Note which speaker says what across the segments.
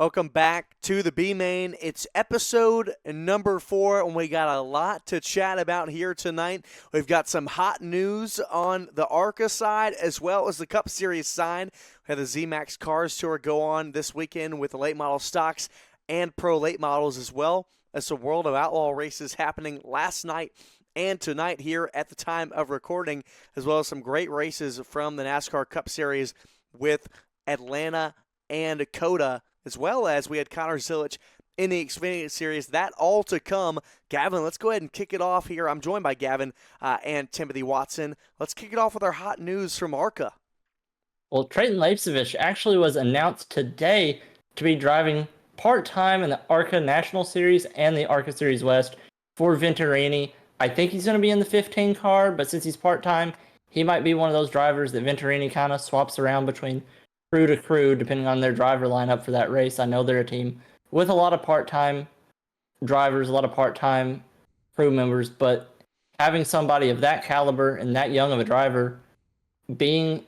Speaker 1: Welcome back to the B Main. It's episode number 4, and we got a lot to chat about here tonight. We've got some hot news on the ARCA side as well as the Cup Series side. We had the Z-Max Cars Tour go on this weekend with the late model stocks and pro late models as well as the World of Outlaw races happening last night and tonight here at the time of recording, as well as some great races from the NASCAR Cup Series with Atlanta and Coda, as well as we had Connor Zilisch in the Xfinity Series. That all to come. Gavin, let's go ahead and kick it off here. I'm joined by Gavin and Timothy Watson. Let's kick it off with our hot news from ARCA.
Speaker 2: Well, Trayton Leipzig actually was announced today to be driving part-time in the ARCA National Series and the ARCA Series West for Venturini. I think he's going to be in the 15 car, but since he's part-time, he might be one of those drivers that Venturini kind of swaps around between crew to crew, depending on their driver lineup for that race. I know they're a team with a lot of part-time drivers, a lot of part-time crew members, but having somebody of that caliber and that young of a driver being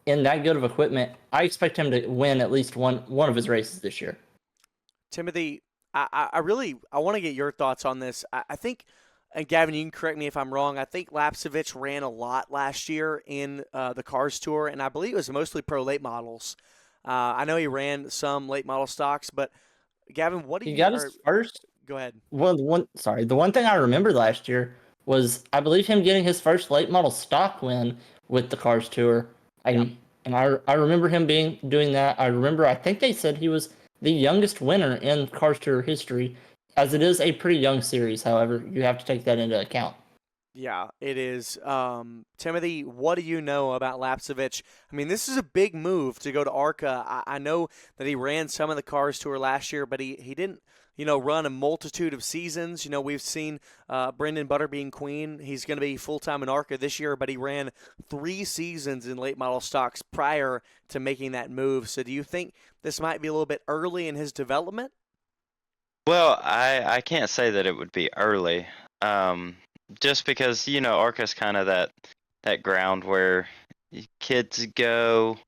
Speaker 2: in that good of equipment, I expect him to win at least one of his races this year.
Speaker 1: Timothy, I want to get your thoughts on this. I think, and Gavin, you can correct me if I'm wrong, I think Lapsevich ran a lot last year in the Cars Tour, and I believe it was mostly pro late models. I know he ran some late model stocks, but Gavin, what do you...
Speaker 2: He got his first...
Speaker 1: Go ahead.
Speaker 2: The one thing I remember last year was, I believe, him getting his first late model stock win with the Cars Tour. I remember him doing that. I think they said he was the youngest winner in Cars Tour history, as it is a pretty young series. However, you have to take that into account.
Speaker 1: Yeah, it is. Timothy, what do you know about Lapsevich? I mean, this is a big move to go to ARCA. I know that he ran some of the Cars Tour last year, but he didn't, run a multitude of seasons. We've seen Brendan Butterbean Queen. He's going to be full-time in ARCA this year, but he ran 3 seasons in late model stocks prior to making that move. So do you think this might be a little bit early in his development?
Speaker 3: Well, I can't say that it would be early, just because, ARCA's kind of that ground where kids go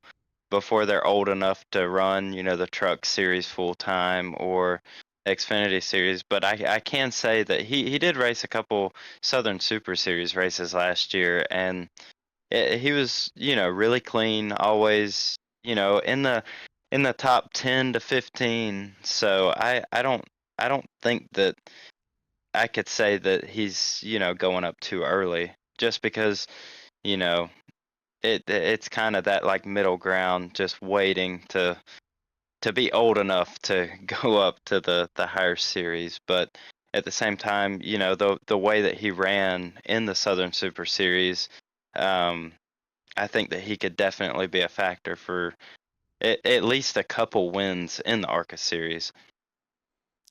Speaker 3: before they're old enough to run, the truck series full-time or Xfinity Series. But I can say that he did race a couple Southern Super Series races last year, and he was, really clean, always, in the top 10 to 15. So I don't think that I could say that he's, going up too early, just because, it's kind of that like middle ground, just waiting to be old enough to go up to the higher series. But at the same time, the way that he ran in the Southern Super Series, I think that he could definitely be a factor for at least a couple wins in the ARCA series.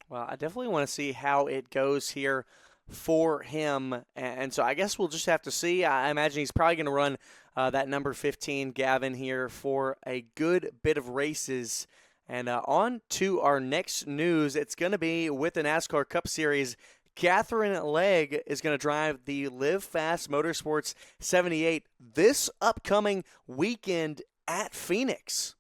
Speaker 1: Well, I definitely want to see how it goes here for him. And so I guess we'll just have to see. I imagine he's probably going to run that number 15, Gavin, here for a good bit of races. And on to our next news. It's going to be with the NASCAR Cup Series. Catherine Legg is going to drive the Live Fast Motorsports 78 this upcoming weekend at Phoenix.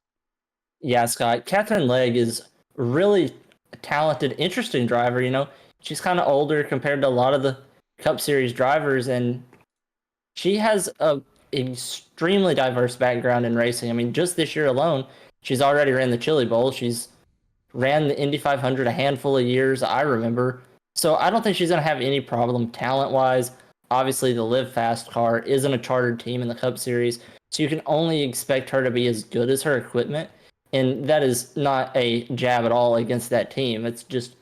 Speaker 2: Yeah, Scott. Catherine Legg is really a talented, interesting driver. She's kind of older compared to a lot of the Cup Series drivers, and she has a extremely diverse background in racing. I mean, just this year alone, she's already ran the Chili Bowl. She's ran the Indy 500 a handful of years, I remember. So I don't think she's going to have any problem talent-wise. Obviously, the Live Fast car isn't a chartered team in the Cup Series, so you can only expect her to be as good as her equipment. And that is not a jab at all against that team. It's just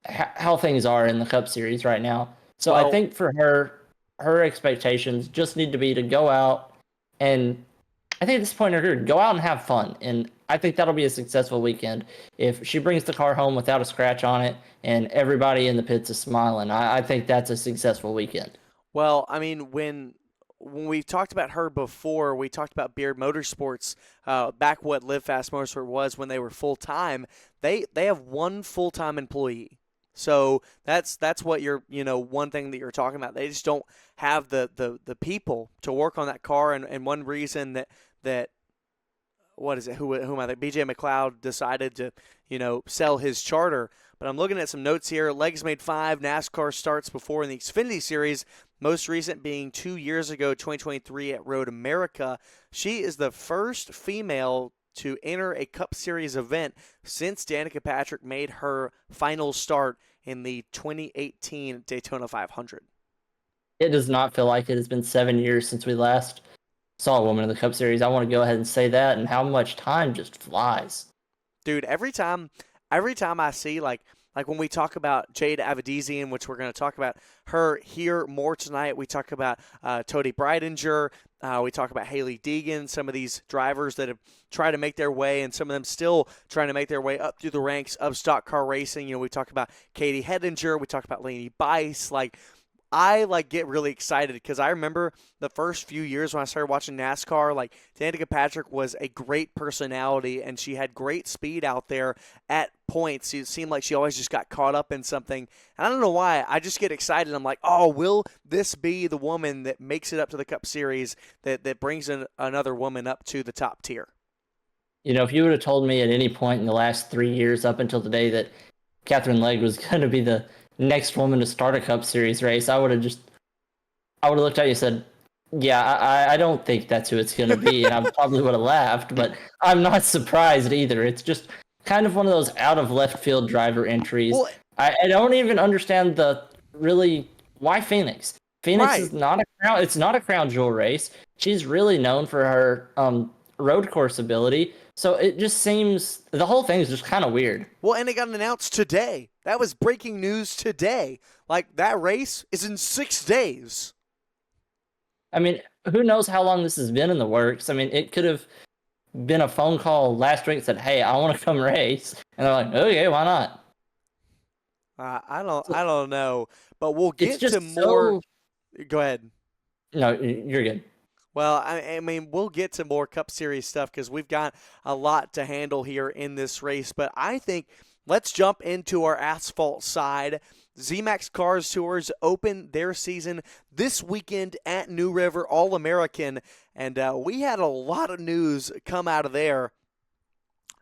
Speaker 2: how things are in the Cup Series right now. So I think for her expectations just need to be to go out and, I think at this point in her career, go out and have fun. And I think that'll be a successful weekend if she brings the car home without a scratch on it and everybody in the pits is smiling. I think that's a successful weekend.
Speaker 1: Well, I mean, when we talked about her before, we talked about Beard Motorsports, back what Live Fast Motorsport was when they were full-time. They have one full-time employee. So that's what you're, one thing that you're talking about. They just don't have the people to work on that car. And one reason that what is it? Who am I? BJ McLeod decided to, sell his charter. But I'm looking at some notes here. Legs made 5 NASCAR starts before in the Xfinity Series, most recent being 2 years ago, 2023 at Road America. She is the first female to enter a Cup Series event since Danica Patrick made her final start in the 2018 Daytona 500.
Speaker 2: It does not feel like it has been 7 years since we last saw a woman in the Cup Series. I want to go ahead and say that, and how much time just flies.
Speaker 1: Dude, every time I see like when we talk about Jade Avedisan, which we're going to talk about her here more tonight, we talk about Tody Breidinger, we talk about Haley Deegan, some of these drivers that have tried to make their way, and some of them still trying to make their way up through the ranks of stock car racing. We talk about Katie Hedinger, we talk about Lainey Bice, I get really excited because I remember the first few years when I started watching NASCAR, Danica Patrick was a great personality and she had great speed out there at points. It seemed like she always just got caught up in something. And I don't know why. I just get excited. I'm like, oh, will this be the woman that makes it up to the Cup Series that brings another woman up to the top tier?
Speaker 2: If you would have told me at any point in the last 3 years up until today that Catherine Legg was going to be the next woman to start a Cup Series race, I would have looked at you and said, yeah, I don't think that's who it's going to be. And I probably would have laughed, but I'm not surprised either. It's just kind of one of those out of left field driver entries.
Speaker 1: Well,
Speaker 2: I don't even understand why Phoenix. Phoenix
Speaker 1: right.
Speaker 2: is it's not a crown jewel race. She's really known for her road course ability. So it just seems the whole thing is just kind of weird.
Speaker 1: Well, and it got announced today. That was breaking news today. That race is in 6 days.
Speaker 2: I mean, who knows how long this has been in the works? I mean, it could have been a phone call last week that said, "Hey, I want to come race," and they're like, "Okay, why not?"
Speaker 1: I don't know, but we'll get to more. Go ahead.
Speaker 2: No, you're good.
Speaker 1: Well, I mean, we'll get to more Cup Series stuff because we've got a lot to handle here in this race. But I think let's jump into our asphalt side. ZMAX Cars Tours open their season this weekend at New River All-American. And we had a lot of news come out of there.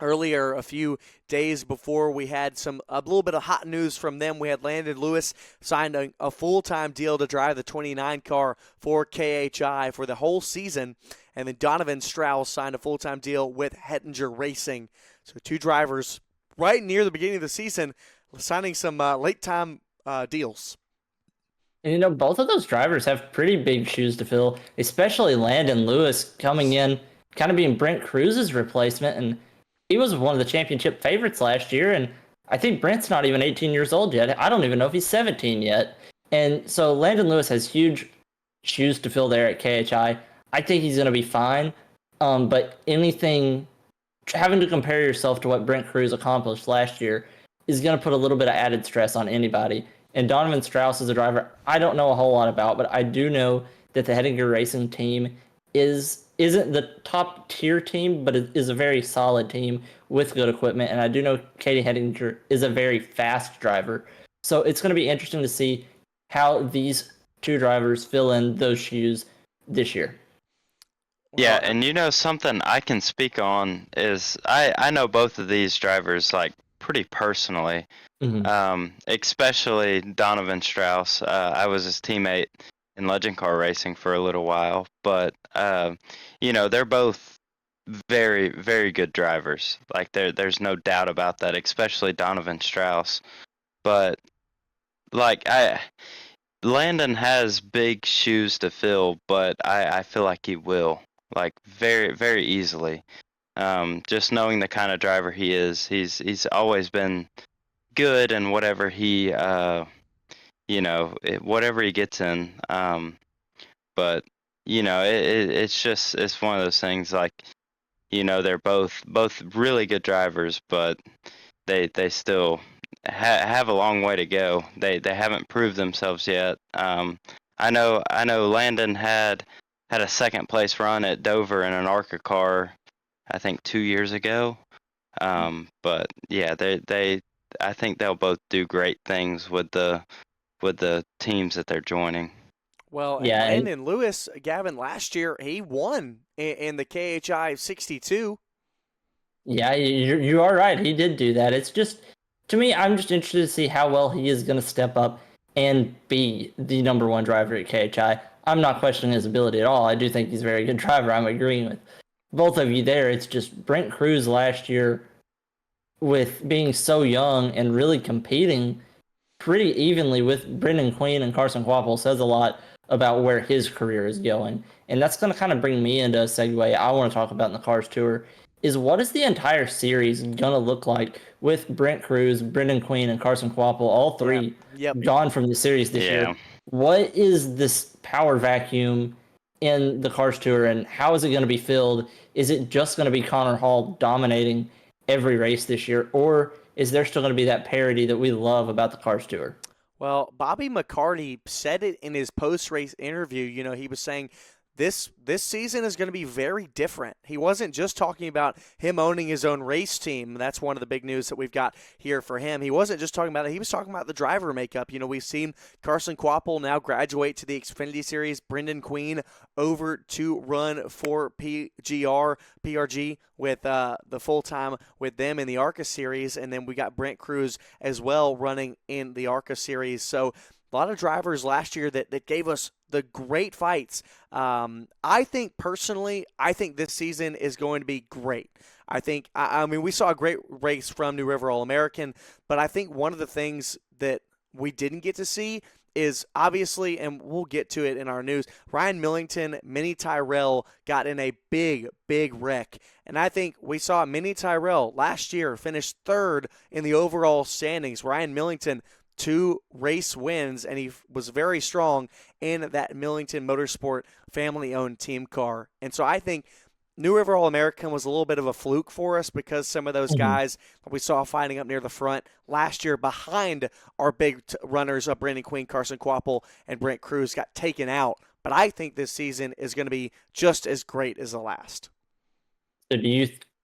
Speaker 1: Earlier, a few days before, we had a little bit of hot news from them. We had Landon Lewis signed a full-time deal to drive the 29 car for KHI for the whole season. And then Donovan Strauss signed a full-time deal with Hettinger Racing. So 2 drivers right near the beginning of the season signing some late-time deals.
Speaker 2: And, both of those drivers have pretty big shoes to fill, especially Landon Lewis coming in, kind of being Brent Cruz's replacement. And he was one of the championship favorites last year, and I think Brent's not even 18 years old yet. I don't even know if he's 17 yet. And so Landon Lewis has huge shoes to fill there at KHI. I think he's going to be fine. But having to compare yourself to what Brent Cruz accomplished last year is going to put a little bit of added stress on anybody. And Donovan Strauss is a driver I don't know a whole lot about, but I do know that the Hettinger Racing team isn't the top tier team, but it is a very solid team with good equipment. And I do know Katie Hedinger is a very fast driver. So it's going to be interesting to see how these 2 drivers fill in those shoes this year.
Speaker 3: Yeah, and something I can speak on is I know both of these drivers pretty personally, especially Donovan Strauss. I was his teammate in Legend Car Racing for a little while, but they're both very, very good drivers. There's no doubt about that, especially Donovan Strauss. But Landon has big shoes to fill, but I feel like he will very, very easily. Just knowing the kind of driver he is, he's always been good in whatever he whatever he gets in. But it's one of those things they're both really good drivers, but they still have a long way to go. They haven't proved themselves yet. I know Landon had a second place run at Dover in an ARCA car, I think 2 years ago. But yeah, I think they'll both do great things with the teams that they're joining.
Speaker 1: Well, yeah, and Landon Lewis, Gavin, last year he won in the KHI 62.
Speaker 2: Yeah, you are right. He did do that. It's just, to me, I'm just interested to see how well he is going to step up and be the number one driver at KHI. I'm not questioning his ability at all. I do think he's a very good driver. I'm agreeing with both of you there. It's just Brent Cruz last year, with being so young and really competing pretty evenly with Brendan Queen and Carson Kvapil, says a lot about where his career is going. And that's going to kind of bring me into a segue I want to talk about in the Cars Tour, is what is the entire series going to look like with Brent Cruz, Brendan Queen, and Carson Kvapil, all three gone from the series this year? What is this power vacuum in the Cars Tour, and how is it going to be filled? Is it just going to be Connor Hall dominating every race this year, or is there still going to be that parity that we love about the Cars Tour?
Speaker 1: Well, Bobby McCarty said it in his post-race interview. You know, he was saying this season is going to be very different. He wasn't just talking about him owning his own race team. That's one of the big news that we've got here for him. He wasn't just talking about it. He was talking about the driver makeup. You know, we've seen Carson Kvapil now graduate to the Xfinity Series. Brendan Queen over to run for PRG with the full time with them in the ARCA Series. And then we got Brent Cruz as well running in the ARCA Series. So a lot of drivers last year that gave us the great fights. I think personally, this season is going to be great. I mean, we saw a great race from New River All-American, but I think one of the things that we didn't get to see is obviously, and we'll get to it in our news, Ryan Millington, Mini Tyrell got in a big wreck. And I think we saw Mini Tyrell last year finish third in the overall standings. Ryan Millington, 2 race wins, and he was very strong in that Millington Motorsport family-owned team car. And so I think New River All-American was a little bit of a fluke for us because some of those guys that we saw fighting up near the front last year behind our big runners of Brendan Queen, Carson Kvapil, and Brent Cruz got taken out. But I think this season is going to be just as great as the last.
Speaker 2: So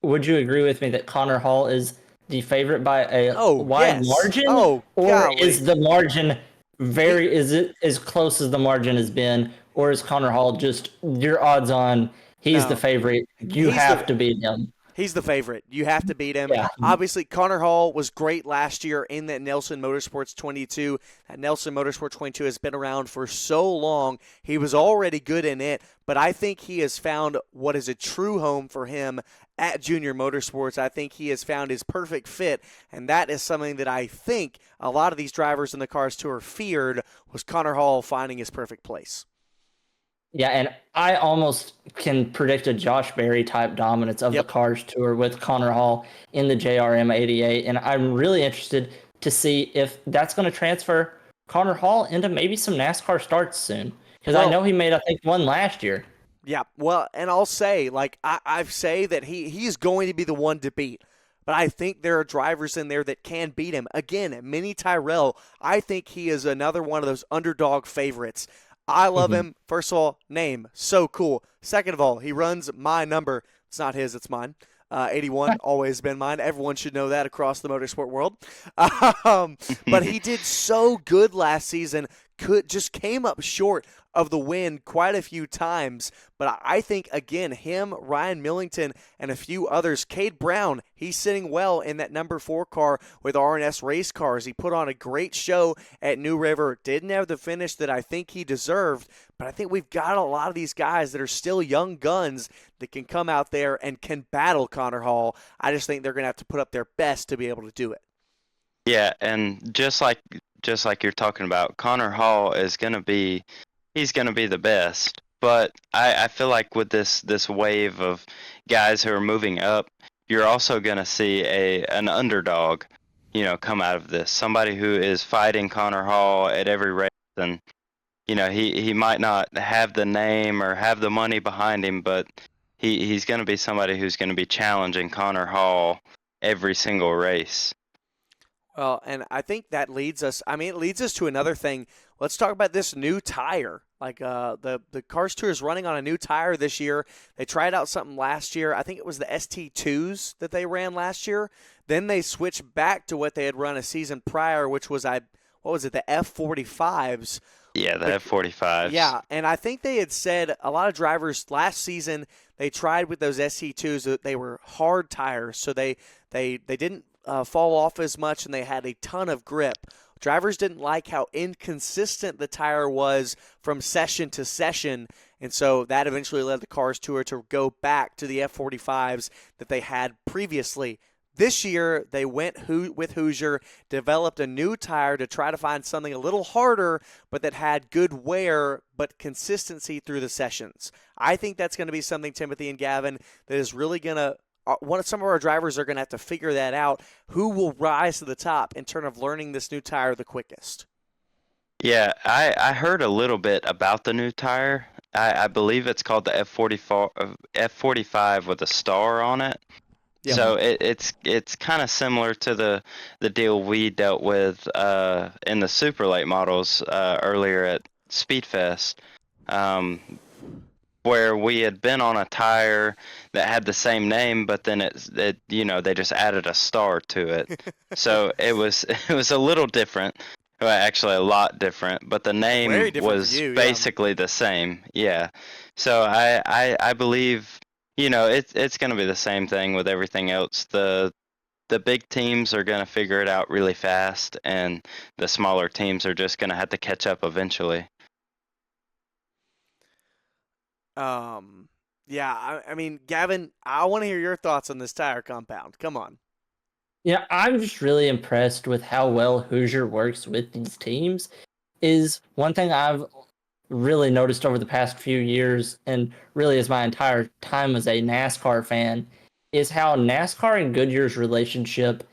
Speaker 2: would you agree with me that Connor Hall is the favorite by a wide margin? Or is the margin is it as close as the margin has been? Or is Connor Hall just your odds on he's the favorite? You have to beat him.
Speaker 1: He's the favorite. You have to beat him.
Speaker 2: Yeah.
Speaker 1: Obviously, Connor Hall was great last year in that Nelson Motorsports 22. That Nelson Motorsport 22 has been around for so long. He was already good in it, but I think he has found what is a true home for him at Junior Motorsports. I think he has found his perfect fit, and that is something that I think a lot of these drivers in the Cars Tour feared, was Connor Hall finding his perfect place.
Speaker 2: Yeah, and I almost can predict a Josh Berry type dominance of the Cars Tour with Connor Hall in the JRM 88, and I'm really interested to see if that's going to transfer Connor Hall into maybe some NASCAR starts soon, because I know he made, I think, one last year.
Speaker 1: Yeah, well, and I'll say, like, I say that he's going to be the one to beat. But I think there are drivers in there that can beat him. Again, Mini Tyrell, I think he is another one of those underdog favorites. I love him. First of all, name, so cool. Second of all, he runs my number. It's not his, it's mine. 81, always been mine. Everyone should know that across the motorsport world. But he did so good last season, just came up short of the win quite a few times. But I think, again, him, Ryan Millington, and a few others. Cade Brown, he's sitting well in that number 4 car with R&S Race Cars. He put on a great show at New River. Didn't have the finish that I think he deserved. But I think we've got a lot of these guys that are still young guns that can come out there and can battle Connor Hall. I just think they're going to have to put up their best to be able to do it.
Speaker 3: Yeah, and just like you're talking about, Connor Hall is going to be the best. But I feel like with this wave of guys who are moving up, you're also going to see an underdog, come out of this. Somebody who is fighting Connor Hall at every race, and he might not have the name or have the money behind him, but he's going to be somebody who's going to be challenging Connor Hall every single race.
Speaker 1: Well, and I think that leads us to another thing. Let's talk about this new tire. Like the Cars Tour is running on a new tire this year. They tried out something last year. I think it was the ST2s that they ran last year. Then they switched back to what they had run a season prior, which was the Ep.4s.
Speaker 3: Yeah, the Ep.45s.
Speaker 1: Yeah, and I think they had said a lot of drivers last season, they tried with those SC2s. They were hard tires, so they didn't fall off as much, and they had a ton of grip. Drivers didn't like how inconsistent the tire was from session to session, and so that eventually led the Cars Tour to go back to the F45s that they had previously. This year, they went with Hoosier, developed a new tire to try to find something a little harder, but that had good wear, but consistency through the sessions. I think that's going to be something, Timothy and Gavin, that is really going to some of our drivers are going to have to figure that out. Who will rise to the top in terms of learning this new tire the quickest?
Speaker 3: Yeah, I heard a little bit about the new tire. I believe it's called the F45 with a star on it.
Speaker 1: Yep.
Speaker 3: So it's kind of similar to the deal we dealt with in the super late models earlier at Speedfest, where we had been on a tire that had the same name, but then it they just added a star to it. So it was a little different. Well, actually, a lot different, but the name was basically the same. Yeah. So I believe, it's going to be the same thing with everything else. The big teams are going to figure it out really fast, and the smaller teams are just going to have to catch up eventually.
Speaker 1: Yeah, I mean, Gavin, I want to hear your thoughts on this tire compound. Come on.
Speaker 2: Yeah, I'm just really impressed with how well Hoosier works with these teams. Is one thing I've really noticed over the past few years, and really as my entire time as a NASCAR fan, is how NASCAR and Goodyear's relationship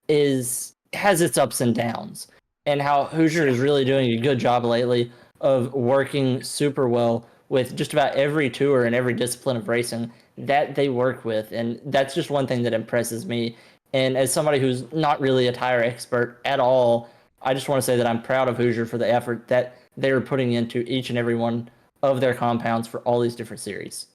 Speaker 2: has its ups and downs, and how Hoosier is really doing a good job lately of working super well with just about every tour and every discipline of racing that they work with, and that's just one thing that impresses me. And as somebody who's not really a tire expert at all, I just want to say that I'm proud of Hoosier for the effort that they're putting into each and every one of their compounds for all these different series.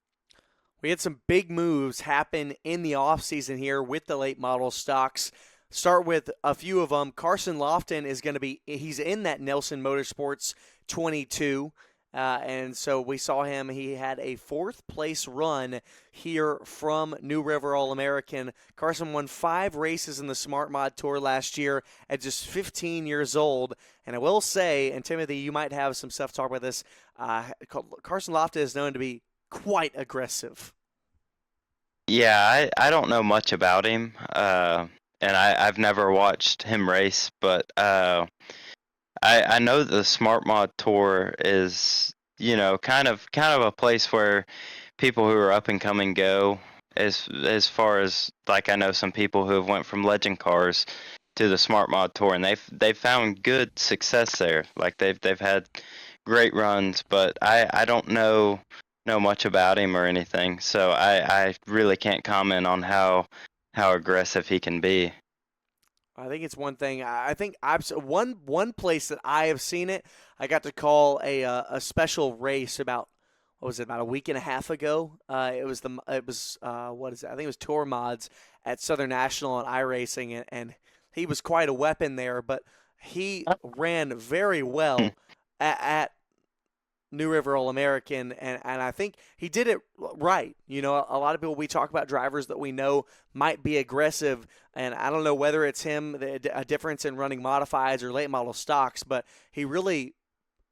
Speaker 1: We had some big moves happen in the offseason here with the late model stocks. Start with a few of them. Carson Lofton he's in that Nelson Motorsports 22. And so we saw him. He had a 4th place run here from New River All-American. Carson won 5 races in the Smart Mod Tour last year at just 15 years old. And I will say, and Timothy, you might have some stuff to talk about this, Carson Lofton is known to be quite aggressive.
Speaker 3: Yeah, I don't know much about him, and I've never watched him race, but I know the Smart Mod Tour is, kind of a place where people who are up and coming go. As far as, like, I know some people who have went from Legend Cars to the Smart Mod Tour, and they've found good success there. Like they've had great runs, but I don't know much about him or anything, so I really can't comment on how aggressive he can be.
Speaker 1: I think it's one thing. I think one place that I have seen it. I got to call a special race about a week and a half ago. What is it? I think it was Tour Mods at Southern National on iRacing, and he was quite a weapon there. But he ran very well at New River All-American, and I think he did it right. A lot of people, we talk about drivers that we know might be aggressive, and I don't know whether it's him, a difference in running modifieds or late model stocks, but he really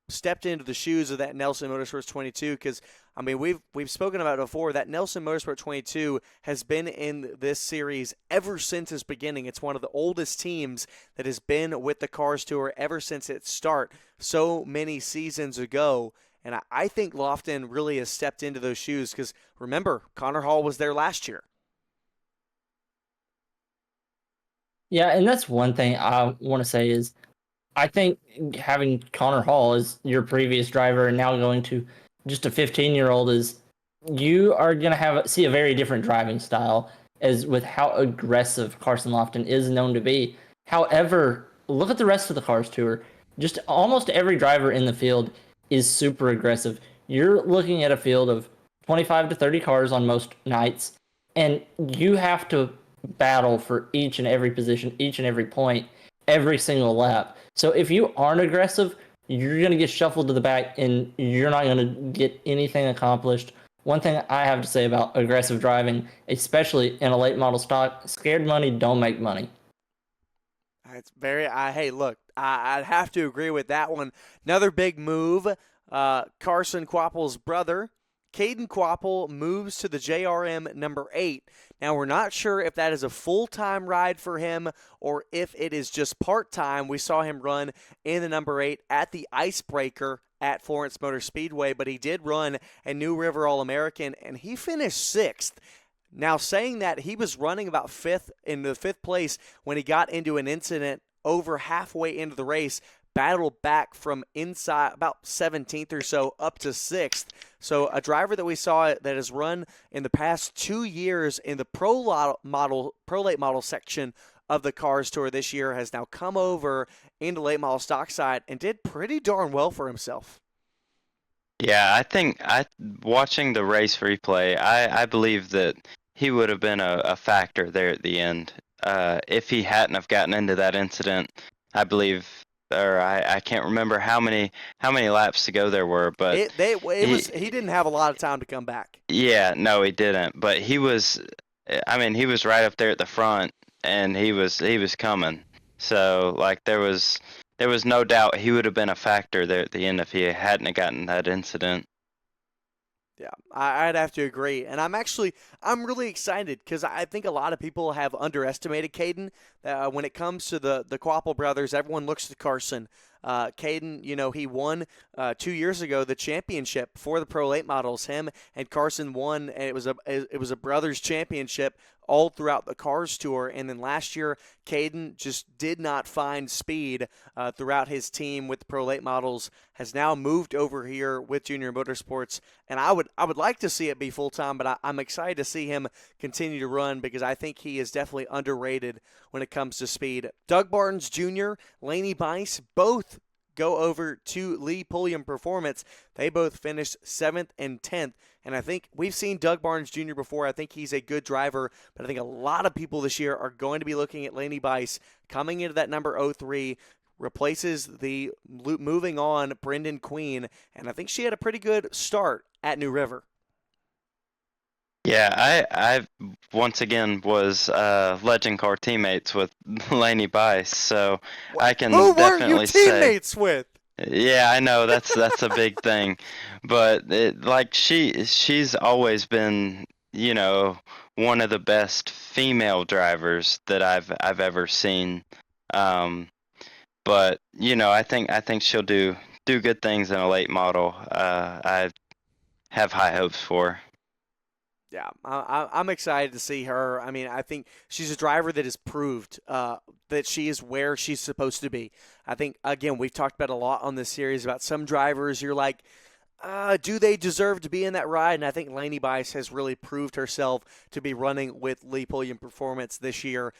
Speaker 1: stepped into the shoes of that Nelson Motorsports 22 because, I mean, we've spoken about it before. That Nelson Motorsport 22 has been in this series ever since its beginning. It's one of the oldest teams that has been with the Cars Tour ever since its start so many seasons ago. And I think Lofton really has stepped into those shoes because, remember, Connor Hall was there last year.
Speaker 2: Yeah, and that's one thing I want to say is I think having Connor Hall as your previous driver and now going to just a 15-year-old is you are going to see a very different driving style as with how aggressive Carson Lofton is known to be. However, look at the rest of the Cars Tour. Just almost every driver in the field is super aggressive. You're looking at a field of 25 to 30 cars on most nights, and you have to battle for each and every position, each and every point, every single lap. So if you aren't aggressive, you're going to get shuffled to the back, and you're not going to get anything accomplished one thing I have to say about aggressive driving, especially in a late model stock, scared money don't make money.
Speaker 1: It's hey, look, I'd have to agree with that one. Another big move, Carson Kvapil's brother, Caden Kvapil, moves to the JRM number 8. Now, we're not sure if that is a full-time ride for him or if it is just part-time. We saw him run in the number 8 at the Icebreaker at Florence Motor Speedway, but he did run a New River All-American, and he finished 6th. Now, saying that, he was running about in the fifth place when he got into an incident over halfway into the race, battled back from inside about 17th or so up to 6th. So a driver that we saw that has run in the past 2 years in the pro late model section of the Cars Tour this year has now come over into late model stock side and did pretty darn well for himself.
Speaker 3: Yeah, I think watching the race replay, I believe that he would have been a factor there at the end. If he hadn't have gotten into that incident, I believe, or I can't remember how many laps to go there were, but
Speaker 1: he didn't have a lot of time to come back.
Speaker 3: Yeah, no, he didn't. But he was right up there at the front, and he was coming. So like there was no doubt he would have been a factor there at the end if he hadn't gotten that incident.
Speaker 1: Yeah, I'd have to agree. And I'm really excited because I think a lot of people have underestimated Caden. When it comes to the Kvapil brothers, everyone looks to Carson. Caden, he won 2 years ago the championship for the Pro Late Models. Him and Carson won, and it was a brothers championship all throughout the Cars Tour. And then last year, Caden just did not find speed throughout his team with the Pro Late Models. Has now moved over here with Junior Motorsports, and I would like to see it be full time, but I'm excited to see him continue to run because I think he is definitely underrated when it comes to speed. Doug Barnes Jr., Laney Bice, both go over to Lee Pulliam Performance. They both finished 7th and 10th. And I think we've seen Doug Barnes Jr. before. I think he's a good driver, but I think a lot of people this year are going to be looking at Laney Bice coming into that number 03, replaces the moving on Brendan Queen, and I think she had a pretty good start at New River.
Speaker 3: Yeah, I once again was legend car teammates with Laney Bice, so I can
Speaker 1: Who
Speaker 3: definitely
Speaker 1: weren't you teammates with?
Speaker 3: Yeah, I know that's a big thing, but she's always been, one of the best female drivers that I've ever seen. But I think she'll do good things in a late model. I have high hopes for her.
Speaker 1: Yeah, I'm excited to see her. I mean, I think she's a driver that has proved that she is where she's supposed to be. I think, again, we've talked about a lot on this series about some drivers. You're like, do they deserve to be in that ride? And I think Laney Bice has really proved herself to be running with Lee Pulliam Performance this year.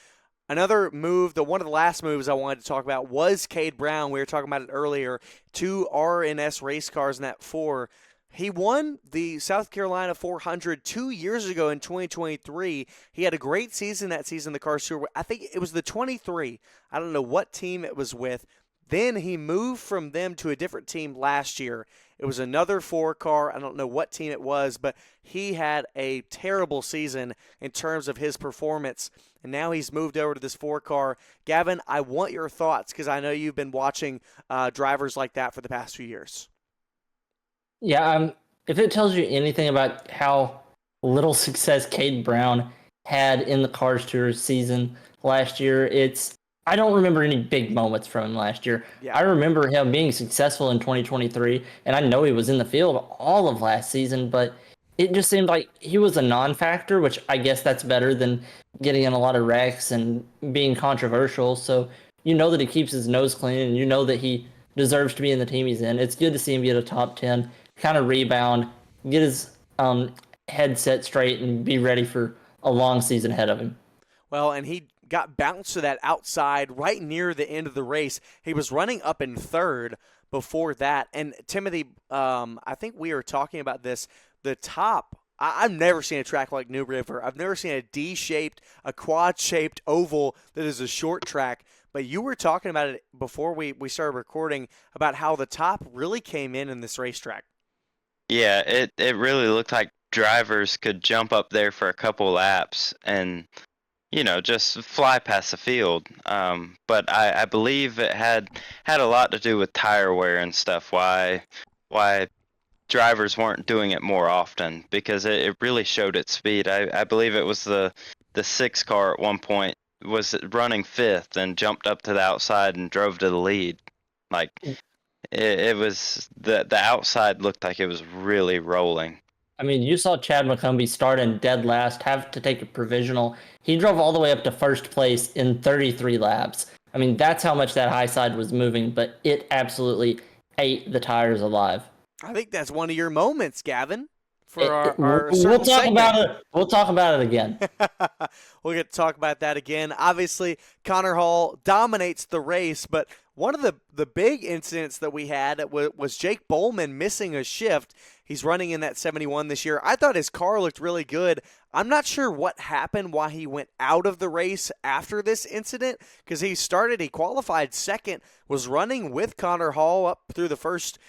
Speaker 1: Another move, one of the last moves I wanted to talk about was Cade Brown. We were talking about it earlier. 2 RNS race cars in that 4. He won the South Carolina 400 2 years ago in 2023. He had a great season that season, the Cars Tour. I think it was the 23. I don't know what team it was with. Then he moved from them to a different team last year. It was another 4 car. I don't know what team it was, but he had a terrible season in terms of his performance. And now he's moved over to this 4 car. Gavin, I want your thoughts because I know you've been watching drivers like that for the past few years.
Speaker 2: Yeah, if it tells you anything about how little success Cade Brown had in the Cars Tour season last year, I don't remember any big moments from him last year.
Speaker 1: Yeah.
Speaker 2: I remember him being successful in 2023, and I know he was in the field all of last season, but it just seemed like he was a non-factor, which I guess that's better than getting in a lot of wrecks and being controversial. So you know that he keeps his nose clean, and you know that he deserves to be in the team he's in. It's good to see him get a top 10, kind of rebound, get his head set straight, and be ready for a long season ahead of him.
Speaker 1: Well, and he got bounced to that outside right near the end of the race. He was running up in 3rd before that. And Timothy, I think we were talking about this. The top, I've never seen a track like New River. I've never seen a D-shaped, a quad-shaped oval that is a short track. But you were talking about it before we started recording about how the top really came in this racetrack.
Speaker 3: Yeah, it really looked like drivers could jump up there for a couple laps and just fly past the field. But I believe it had a lot to do with tire wear and stuff. Why drivers weren't doing it more often, because it really showed its speed. I believe it was the 6 car at one point was running 5th and jumped up to the outside and drove to the lead. Like it was the outside looked like it was really rolling.
Speaker 2: I mean, you saw Chad McCumbee start in dead last, have to take a provisional. He drove all the way up to first place in 33 laps. I mean, that's how much that high side was moving, but it absolutely ate the tires alive.
Speaker 1: I think that's one of your moments, Gavin, for our
Speaker 2: we'll talk
Speaker 1: segment.
Speaker 2: about it. We'll talk about it again.
Speaker 1: We'll get to talk about that again. Obviously, Connor Hall dominates the race, but one of the big incidents that we had was Jake Bowman missing a shift. He's running in that 71 this year. I thought his car looked really good. I'm not sure what happened, why he went out of the race after this incident, because he qualified second, was running with Connor Hall up through the first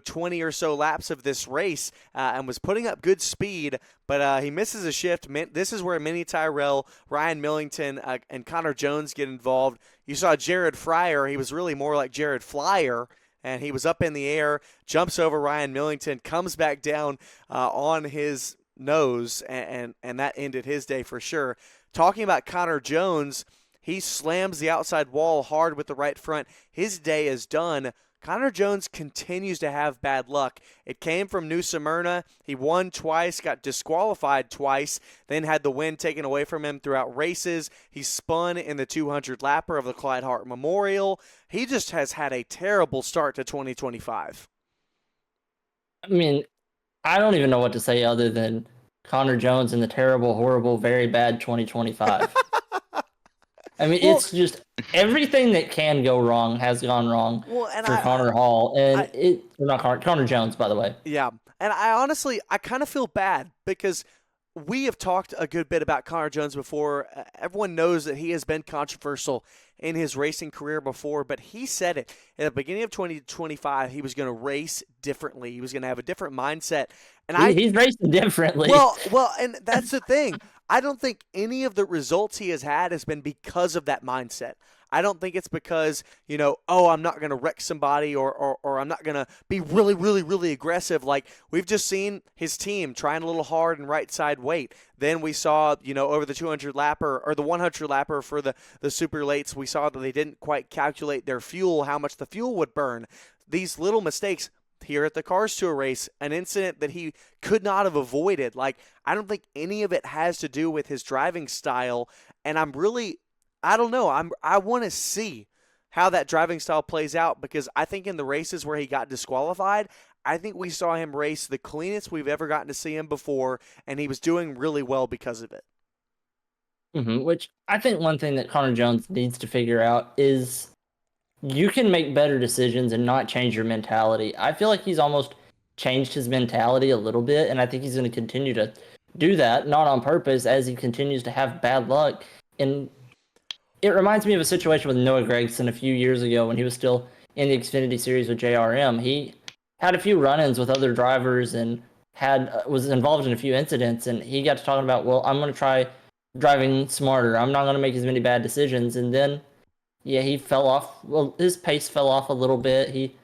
Speaker 1: 20 or so laps of this race, and was putting up good speed, but he misses a shift. This is where Minnie Tyrell, Ryan Millington, and Connor Jones get involved. You saw Jared Fryer. He was really more like Jared Flyer, and he was up in the air, jumps over Ryan Millington, comes back down on his nose, and that ended his day for sure. Talking about Connor Jones, he slams the outside wall hard with the right front. His day is done. Connor Jones continues to have bad luck. It came from New Smyrna. He won twice, got disqualified twice, then had the win taken away from him throughout races. He spun in the 200 lapper of the Clyde Hart Memorial. He just has had a terrible start to 2025.
Speaker 2: I mean, I don't even know what to say other than Connor Jones in the terrible, horrible, very bad 2025. I mean, it's just everything that can go wrong has gone wrong for Connor Hall. And Connor Jones, by the way.
Speaker 1: Yeah. And I kind of feel bad because we have talked a good bit about Connor Jones before. Everyone knows that he has been controversial in his racing career before, but he said it at the beginning of 2025. He was going to race differently. He was going to have a different mindset. And
Speaker 2: he's racing differently.
Speaker 1: Well, and that's the thing. I don't think any of the results he has had has been because of that mindset. I don't think it's because, I'm not going to wreck somebody or I'm not going to be really, really, really aggressive. Like, we've just seen his team trying a little hard and right side weight. Then we saw, over the 200 lapper or the 100 lapper for the super lates, we saw that they didn't quite calculate their fuel, how much the fuel would burn. These little mistakes here at the Cars Tour race, an incident that he could not have avoided. Like, I don't think any of it has to do with his driving style. And I don't know. I want to see how that driving style plays out, because I think in the races where he got disqualified, I think we saw him race the cleanest we've ever gotten to see him before, and he was doing really well because of it.
Speaker 2: Which I think one thing that Connor Jones needs to figure out is you can make better decisions and not change your mentality. I feel like he's almost changed his mentality a little bit, and I think he's going to continue to do that, not on purpose, as he continues to have bad luck. And it reminds me of a situation with Noah Gragson a few years ago when he was still in the Xfinity Series with JRM. He had a few run-ins with other drivers and was involved in a few incidents, and he got to talking about, well, I'm going to try driving smarter. I'm not going to make as many bad decisions. And then, yeah, he fell off. Well, his pace fell off a little bit. He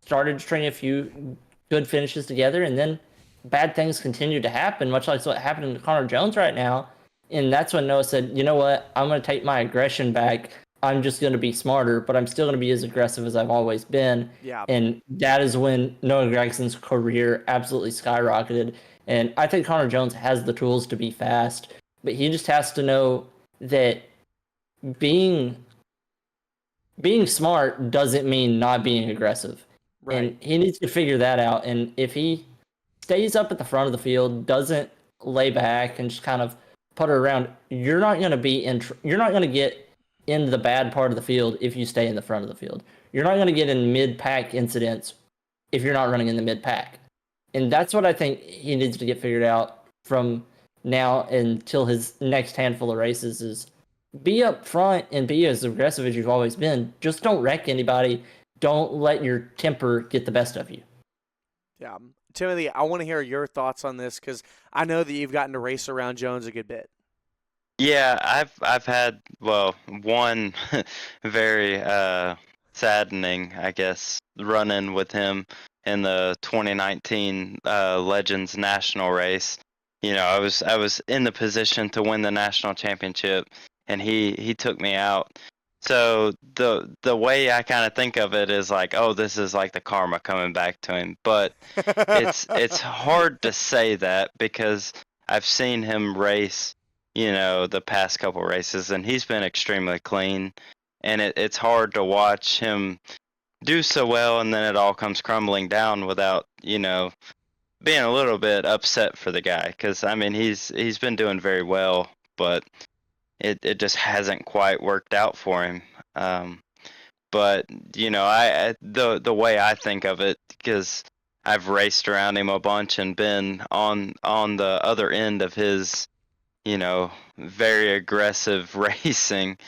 Speaker 2: started stringing a few good finishes together, and then bad things continued to happen, much like what happened to Connor Jones right now. And that's when Noah said, you know what, I'm going to take my aggression back. I'm just going to be smarter, but I'm still going to be as aggressive as I've always been.
Speaker 1: Yeah.
Speaker 2: And that is when Noah Gragson's career absolutely skyrocketed. And I think Connor Jones has the tools to be fast, but he just has to know that being smart doesn't mean not being aggressive.
Speaker 1: Right.
Speaker 2: And he needs to figure that out. And if he stays up at the front of the field, doesn't lay back and just kind of putter around, you're not going to get into the bad part of the field if you stay in the front of the field. You're not going to get in mid-pack incidents if you're not running in the mid-pack. And that's what I think he needs to get figured out from now until his next handful of races is be up front and be as aggressive as you've always been. Just don't wreck anybody. Don't let your temper get the best of you.
Speaker 1: Yeah. Timothy, I want to hear your thoughts on this because I know that you've gotten to race around Jones a good bit.
Speaker 3: Yeah, I've had one very saddening, I guess, run-in with him in the 2019 Legends National race. I was in the position to win the national championship, and he took me out. So the way I kind of think of it is like, oh, this is like the karma coming back to him. But it's hard to say that because I've seen him race, the past couple races, and he's been extremely clean. And it's hard to watch him do so well, and then it all comes crumbling down without, being a little bit upset for the guy. Because I mean, he's been doing very well, but it just hasn't quite worked out for him. But the way I think of it, because I've raced around him a bunch and been on the other end of his, very aggressive racing.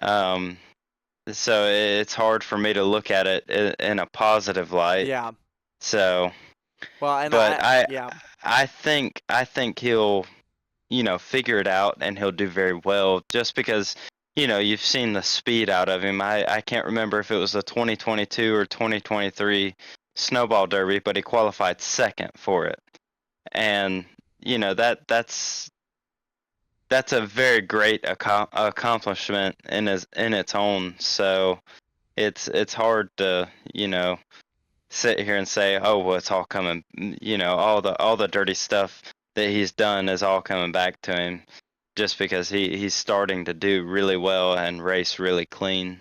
Speaker 3: So it's hard for me to look at it in a positive light.
Speaker 1: Yeah.
Speaker 3: So,
Speaker 1: Well, and
Speaker 3: but
Speaker 1: yeah.
Speaker 3: I think he'll, figure it out and he'll do very well just because, you've seen the speed out of him. I can't remember if it was the 2022 or 2023 Snowball Derby, but he qualified second for it. And, that's a very great accomplishment in its own. So it's hard to, sit here and say, oh, well, it's all coming, all the dirty stuff that he's done is all coming back to him just because he's starting to do really well and race really clean.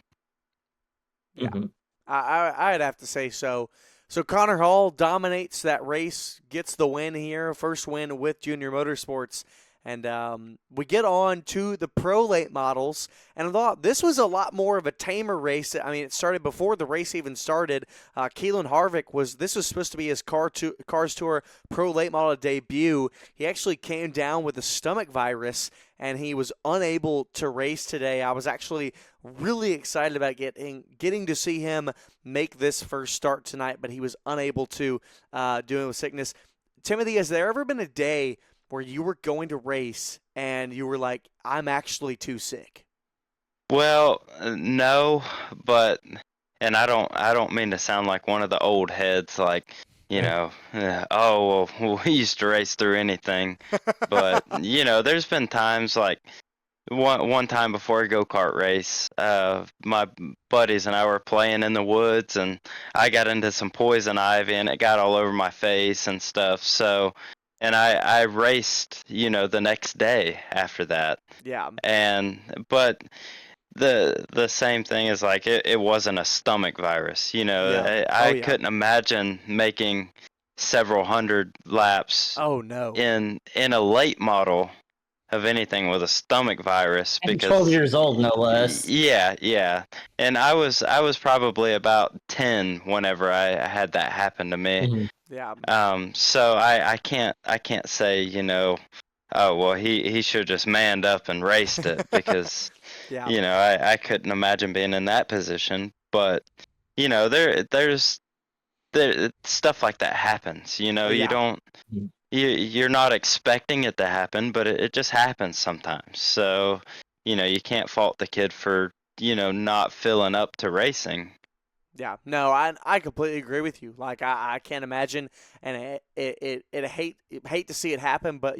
Speaker 1: Yeah.
Speaker 2: Mhm.
Speaker 1: I'd have to say so. So Connor Hall dominates that race, gets the win here, first win with Junior Motorsports. And we get on to the pro late models, and I thought this was a lot more of a tamer race. I mean, it started before the race even started. Keelan Harvick this was supposed to be his Cars Tour pro late model debut. He actually came down with a stomach virus, and he was unable to race today. I was actually really excited about getting to see him make this first start tonight, but he was unable to due to sickness. Timothy, has there ever been a day where you were going to race and you were like, I'm actually too sick?
Speaker 3: Well, no, but and I don't mean to sound like one of the old heads, like, oh, well, we used to race through anything. But, there's been times like one time before a go-kart race, my buddies and I were playing in the woods, and I got into some poison ivy, and it got all over my face and stuff. So, and I raced, the next day after that.
Speaker 1: Yeah.
Speaker 3: But the same thing is like it wasn't a stomach virus.
Speaker 1: Yeah.
Speaker 3: I couldn't imagine making several hundred laps
Speaker 1: Oh, no.
Speaker 3: in a late model of anything with a stomach virus
Speaker 2: And
Speaker 3: because
Speaker 2: 12 years old, no less.
Speaker 3: yeah. And I was probably about 10 whenever I had that happen to me.
Speaker 2: Mhm.
Speaker 1: Yeah.
Speaker 3: So I can't say, oh, well, he should have just manned up and raced it because
Speaker 1: Yeah.
Speaker 3: I couldn't imagine being in that position. But there's stuff like that happens. You
Speaker 1: Yeah.
Speaker 3: don't
Speaker 2: Mhm.
Speaker 3: you're not expecting it to happen, but it just happens sometimes. So you can't fault the kid for not filling up to racing.
Speaker 1: Yeah, no, I completely agree with you. Like I can't imagine, and it hate to see it happen, but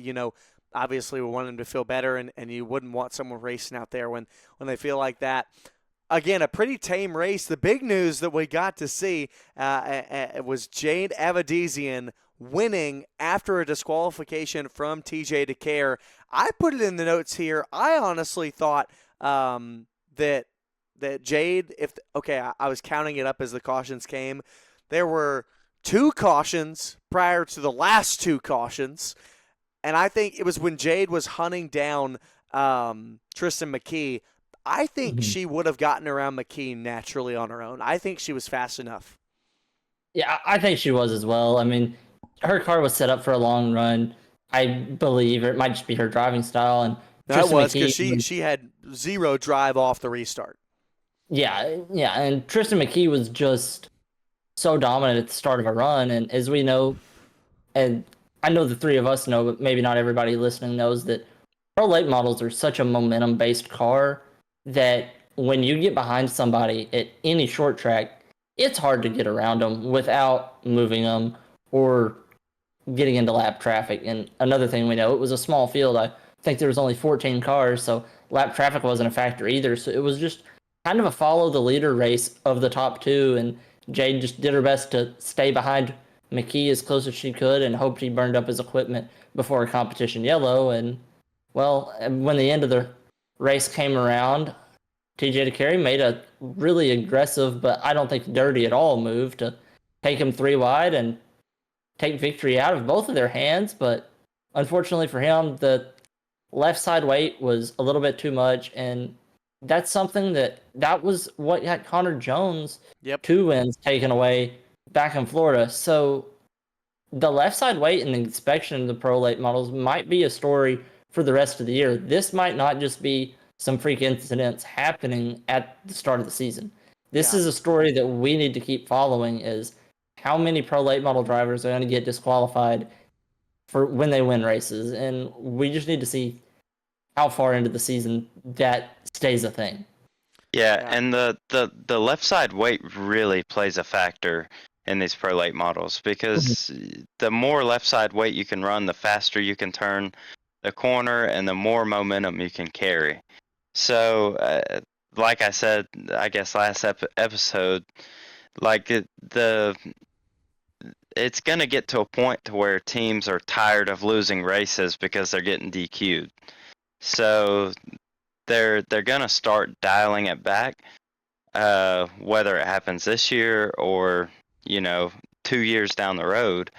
Speaker 1: obviously we want him to feel better, and you wouldn't want someone racing out there when they feel like that. Again, a pretty tame race. The big news that we got to see was Jade Avedisan winning after a disqualification from TJ DeCare. I put it in the notes here. I honestly thought that Jade, I was counting it up as the cautions came. There were 2 cautions prior to the last 2 cautions, and I think it was when Jade was hunting down Tristan McKee. I think she would have gotten around McKee naturally on her own. I think she was fast enough.
Speaker 2: Yeah, I think she was as well. I mean, her car was set up for a long run, I believe, or it might just be her driving style. And
Speaker 1: That
Speaker 2: Tristan
Speaker 1: was because
Speaker 2: McKee
Speaker 1: she had 0 drive off the restart.
Speaker 2: yeah, and Tristan McKee was just so dominant at the start of a run, and as we know, and I know the three of us know, but maybe not everybody listening knows that pro late models are such a momentum based car that when you get behind somebody at any short track, it's hard to get around them without moving them or getting into lap traffic. And another thing we know, it was a small field. I think there was only 14 cars, so lap traffic wasn't a factor either. So it was just kind of a follow the leader race of the top two, and Jade just did her best to stay behind McKee as close as she could and hoped he burned up his equipment before a competition yellow. And well, when the end of the race came around, TJ DeCarry made a really aggressive, but I don't think dirty at all move to take him 3 wide and take victory out of both of their hands. But unfortunately for him, the left side weight was a little bit too much, and that's something that was what got Connor Jones 2 wins taken away back in Florida. So the left side weight and the inspection of the pro late models might be a story for the rest of the year. This might not just be some freak incidents happening at the start of the season. This is a story that we need to keep following, is how many pro late model drivers are going to get disqualified for when they win races. And we just need to see how far into the season that stays a thing.
Speaker 3: Yeah, and the left side weight really plays a factor in these pro late models, because the more left side weight you can run, the faster you can turn the corner and the more momentum you can carry. So, like I said, I guess last episode, like it's going to get to a point to where teams are tired of losing races because they're getting DQ'd. So they're going to start dialing it back, whether it happens this year or 2 years down the road.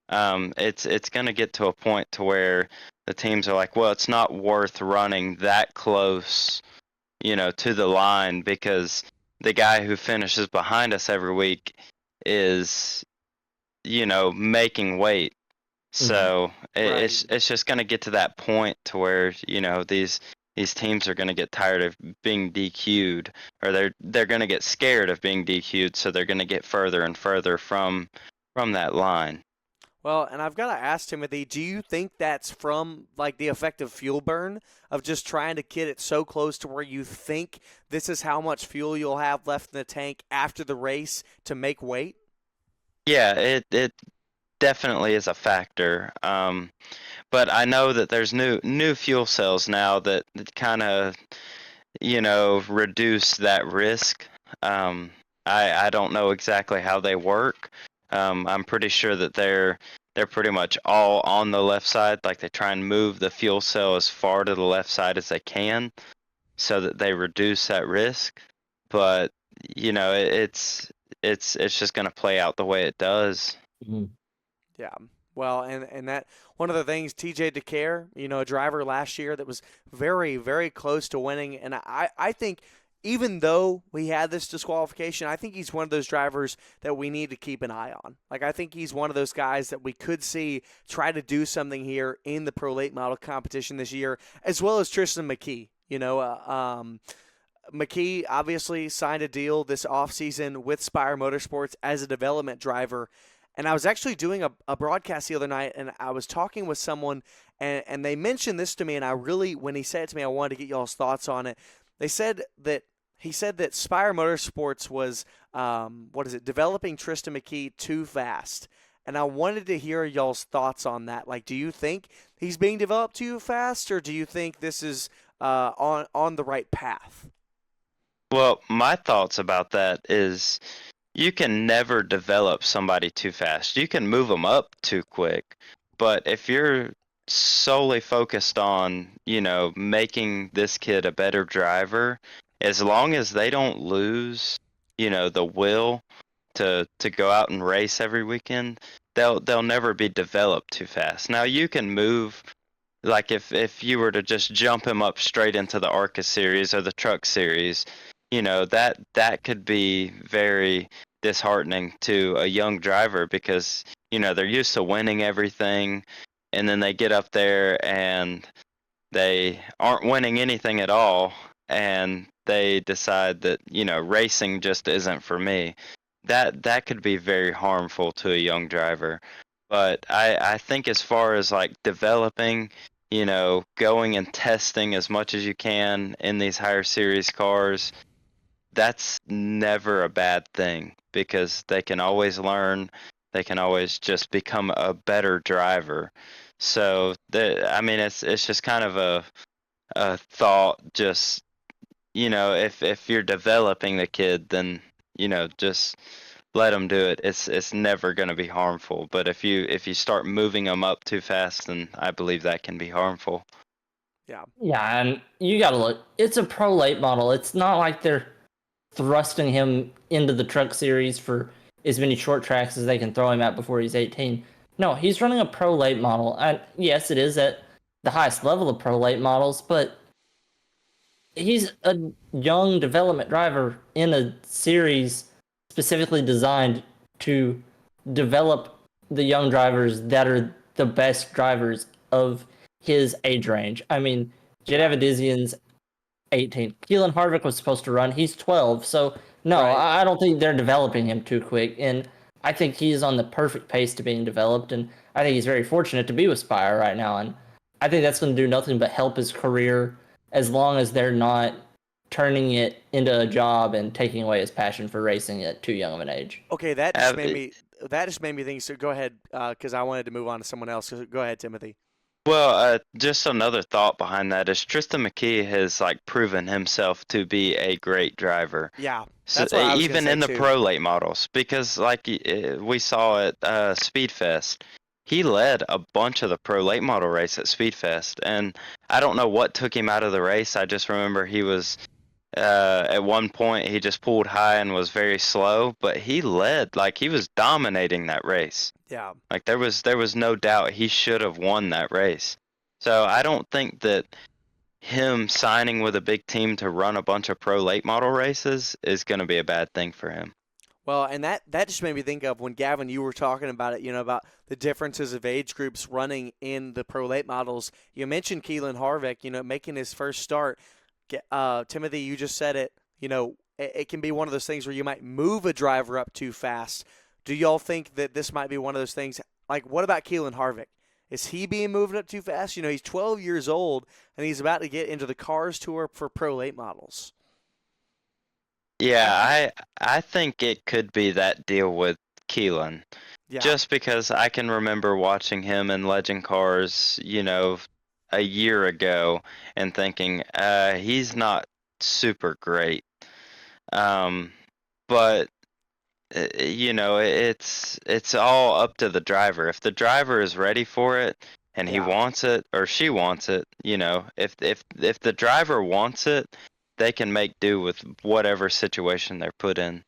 Speaker 3: It's going to get to a point to where the teams are like, well, it's not worth running that close, to the line, because the guy who finishes behind us every week is, making weight. So it's just going to get to that point to where these teams are going to get tired of being DQ'd, or they're going to get scared of being DQ'd, so they're going to get further and further from that line.
Speaker 1: Well, and I've got to ask Timothy, do you think that's from like the effective fuel burn of just trying to get it so close to where you think this is how much fuel you'll have left in the tank after the race to make weight?
Speaker 3: Yeah, it definitely is a factor. But I know that there's new fuel cells now that kind of reduce that risk. I don't know exactly how they work. I'm pretty sure that they're pretty much all on the left side. Like, they try and move the fuel cell as far to the left side as they can, so that they reduce that risk. But it's just going to play out the way it does.
Speaker 2: Mm-hmm.
Speaker 1: Yeah. Well, and that one of the things, TJ DeCare, a driver last year that was very, very close to winning. And I think even though we had this disqualification, I think he's one of those drivers that we need to keep an eye on. Like, I think he's one of those guys that we could see try to do something here in the pro late model competition this year, as well as Tristan McKee. McKee obviously signed a deal this offseason with Spire Motorsports as a development driver. And I was actually doing a broadcast the other night, and I was talking with someone, and they mentioned this to me, and when he said it to me, I wanted to get y'all's thoughts on it. He said that Spire Motorsports was, developing Tristan McKee too fast. And I wanted to hear y'all's thoughts on that. Like, do you think he's being developed too fast, or do you think this is on the right path?
Speaker 3: Well, my thoughts about that is, you can never develop somebody too fast. You can move them up too quick. But if you're solely focused on, making this kid a better driver, as long as they don't lose, the will to go out and race every weekend, they'll never be developed too fast. Now, you can move, like if you were to just jump him up straight into the ARCA series or the truck series, that could be very disheartening to a young driver, because they're used to winning everything, and then they get up there and they aren't winning anything at all, and they decide that racing just isn't for me. That could be very harmful to a young driver. But I think as far as like developing, going and testing as much as you can in these higher series cars, that's never a bad thing because they can always learn, they can always just become a better driver. So I mean, it's just kind of a thought. Just if you're developing the kid, then just let them do it. It's never going to be harmful. But if you start moving them up too fast, then I believe that can be harmful.
Speaker 1: Yeah.
Speaker 2: Yeah, and you gotta look. It's a pro late model. It's not like they're thrusting him into the truck series for as many short tracks as they can throw him at before he's 18. No, he's running a pro late model. And yes, it is at the highest level of pro late models, but he's a young development driver in a series specifically designed to develop the young drivers that are the best drivers of his age range. I mean, Jade Avedisan's 18. Keelan Harvick was supposed to run. He's 12. So, no,
Speaker 1: Right.
Speaker 2: I don't think they're developing him too quick. And I think he's on the perfect pace to being developed. And I think he's very fortunate to be with Spire right now. And I think that's going to do nothing but help his career as long as they're not turning it into a job and taking away his passion for racing at too young of an age.
Speaker 1: Okay,
Speaker 3: Have,
Speaker 1: that just made me think. So go ahead, because I wanted to move on to someone else. So go ahead, Timothy.
Speaker 3: Well, just another thought behind that is Tristan McKee has like proven himself to be a great driver.
Speaker 1: Yeah,
Speaker 3: So,
Speaker 1: that's what I was gonna
Speaker 3: even
Speaker 1: say
Speaker 3: in the
Speaker 1: too.
Speaker 3: pro late models, because like we saw at Speedfest, he led a bunch of the pro late model race at Speedfest, and I don't know what took him out of the race. I just remember he was at one point he just pulled high and was very slow, but he led, like he was dominating that race.
Speaker 1: Yeah.
Speaker 3: Like there was no doubt he should have won that race. So I don't think that him signing with a big team to run a bunch of pro late model races is going to be a bad thing for him.
Speaker 1: Well, and that just made me think of when Gavin, you were talking about it, about the differences of age groups running in the pro late models. You mentioned Keelan Harvick, making his first start. Timothy, you just said it. It can be one of those things where you might move a driver up too fast. Do y'all think that this might be one of those things? Like, what about Keelan Harvick? Is he being moved up too fast? He's 12 years old and he's about to get into the Cars Tour for pro late models.
Speaker 3: Yeah, I think it could be that deal with Keelan.
Speaker 1: Yeah.
Speaker 3: Just because I can remember watching him in Legend Cars, a year ago and thinking, he's not super great. But it's all up to the driver. If the driver is ready for it and he
Speaker 1: Yeah.
Speaker 3: wants it or she wants it, if the driver wants it, they can make do with whatever situation they're put in.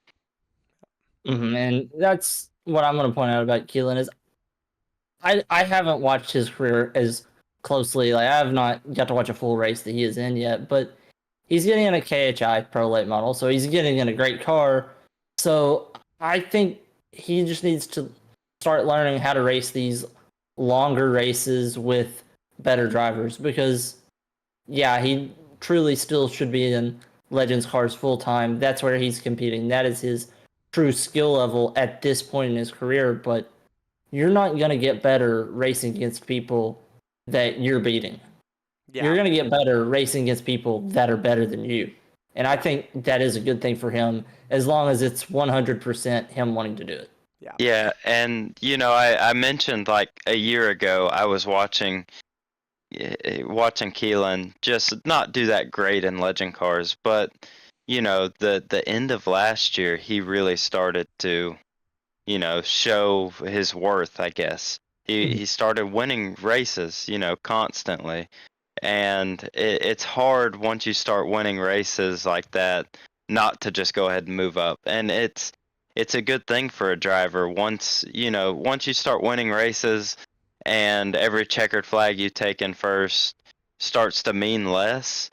Speaker 2: And that's what I'm going to point out about Keelan is I haven't watched his career as closely. Like, I have not got to watch a full race that he is in yet, but he's getting in a KHI Pro Late model, so he's getting in a great car. So I think he just needs to start learning how to race these longer races with better drivers because, yeah, he truly still should be in Legends cars full time. That's where he's competing. That is his true skill level at this point in his career, but you're not going to get better racing against people that you're beating.
Speaker 1: Yeah.
Speaker 2: You're going to get better racing against people that are better than you. And I
Speaker 1: Yeah.
Speaker 2: think that is a good thing for him as long as it's 100% him wanting to do it.
Speaker 1: Yeah.
Speaker 3: Yeah, and I mentioned like a year ago I was watching Keelan just not do that great in Legend Cars, but the end of last year he really started to show his worth, I guess. He started winning races, constantly. And it's hard once you start winning races like that not to just go ahead and move up. And it's a good thing for a driver once you start winning races and every checkered flag you take in first starts to mean less,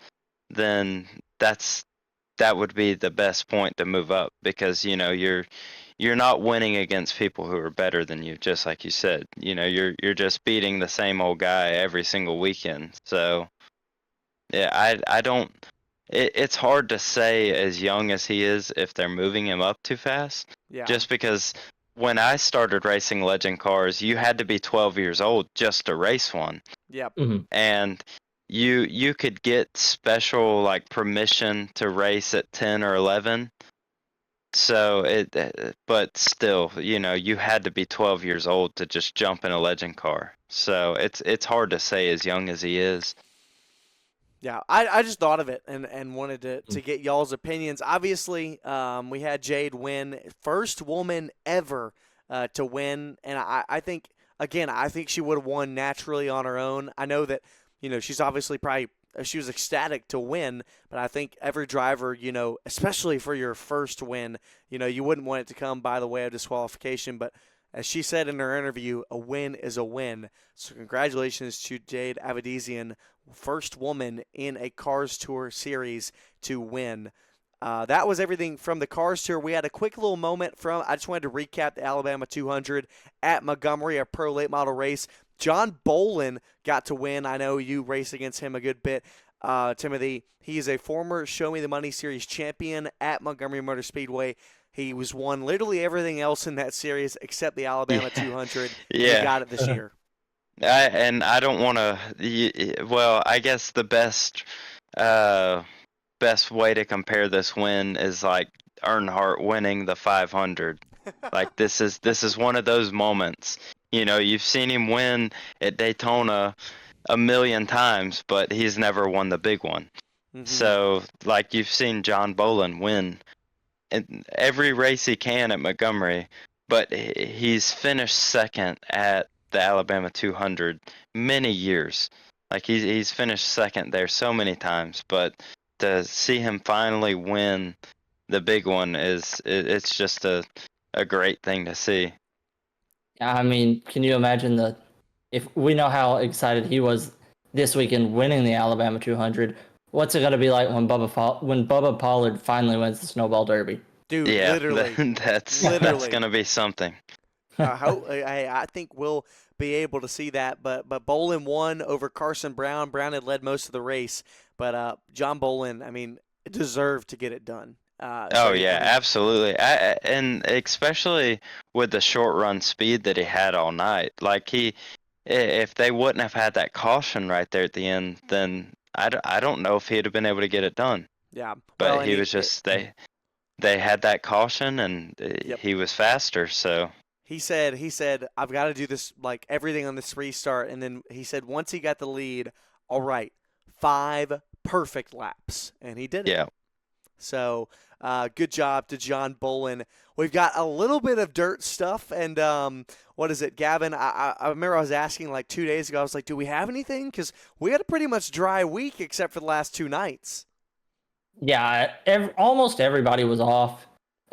Speaker 3: then that would be the best point to move up because you're not winning against people who are better than you, just like you said. You're just beating the same old guy every single weekend. So yeah, I don't. It's hard to say as young as he is if they're moving him up too fast,
Speaker 1: Yeah.
Speaker 3: just because when I started racing legend cars, you had to be 12 years old just to race one.
Speaker 1: Yep.
Speaker 3: And you could get special like permission to race at 10 or 11. So but still, you had to be 12 years old to just jump in a legend car. So it's hard to say as young as he is.
Speaker 1: Yeah, I just thought of it and wanted to get y'all's opinions. Obviously, we had Jade win, first woman ever to win, and I think she would have won naturally on her own. I know that she's obviously probably she was ecstatic to win, but I think every driver, especially for your first win, you wouldn't want it to come by the way of disqualification, but. As she said in her interview, a win is a win. So congratulations to Jade Avedisan, first woman in a Cars Tour series to win. That was everything from the Cars Tour. We had a quick little moment I just wanted to recap the Alabama 200 at Montgomery, a pro late model race. John Bolin got to win. I know you race against him a good bit, Timothy. He is a former Show Me the Money Series champion at Montgomery Motor Speedway. He was won literally everything else in that series except the Alabama 200.
Speaker 3: Yeah.
Speaker 1: And he got it this year.
Speaker 3: I don't want to. Well, I guess the best way to compare this win is like Earnhardt winning the 500. Like this is one of those moments. You've seen him win at Daytona a million times, but he's never won the big one. Mm-hmm. So, like you've seen John Bolin win in every race he can at Montgomery, but he's finished second at the Alabama 200 many years. Like he's finished second there so many times, but to see him finally win the big one it's just a great thing to see.
Speaker 2: I mean, can you imagine if we know how excited he was this weekend winning the Alabama 200, what's it going to be like when Bubba Pollard finally wins the Snowball Derby?
Speaker 1: Dude,
Speaker 3: yeah,
Speaker 1: literally.
Speaker 3: That's going to be something.
Speaker 1: I think we'll be able to see that, but Bolin won over Carson Brown. Brown had led most of the race, but John Bolin, I mean, deserved to get it done.
Speaker 3: Absolutely. And especially with the short run speed that he had all night. Like if they wouldn't have had that caution right there at the end, then I don't know if he'd have been able to get it done.
Speaker 1: Yeah.
Speaker 3: But he was just they had that caution and he was faster, so
Speaker 1: He said, I've got to do this, like everything on this restart. And then he said, once he got the lead, all right, 5 perfect laps. And he did it.
Speaker 3: Yeah.
Speaker 1: So good job to John Bolin. We've got a little bit of dirt stuff. And what is it, Gavin? I remember I was asking like 2 days ago, I was like, do we have anything? Because we had a pretty much dry week except for the last 2 nights.
Speaker 2: Yeah, almost everybody was off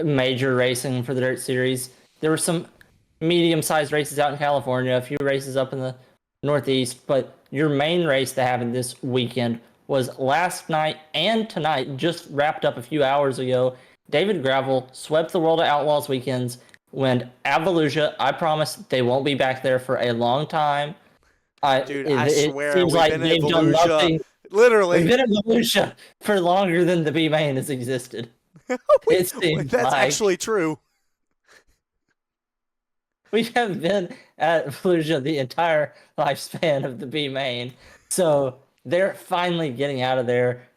Speaker 2: major racing for the Dirt Series. There were some medium-sized races out in California, a few races up in the Northeast, but your main race that happened this weekend was last night and tonight, just wrapped up a few hours ago. David Gravel swept the World of Outlaws weekends, went at Volusia. I promise they won't be back there for a long time.
Speaker 1: I swear,
Speaker 2: seems like they've done nothing.
Speaker 1: Literally.
Speaker 2: We've been at Volusia for longer than the B-Main has existed.
Speaker 1: That's actually true.
Speaker 2: We have been at Volusia the entire lifespan of the B-Main. So they're finally getting out of there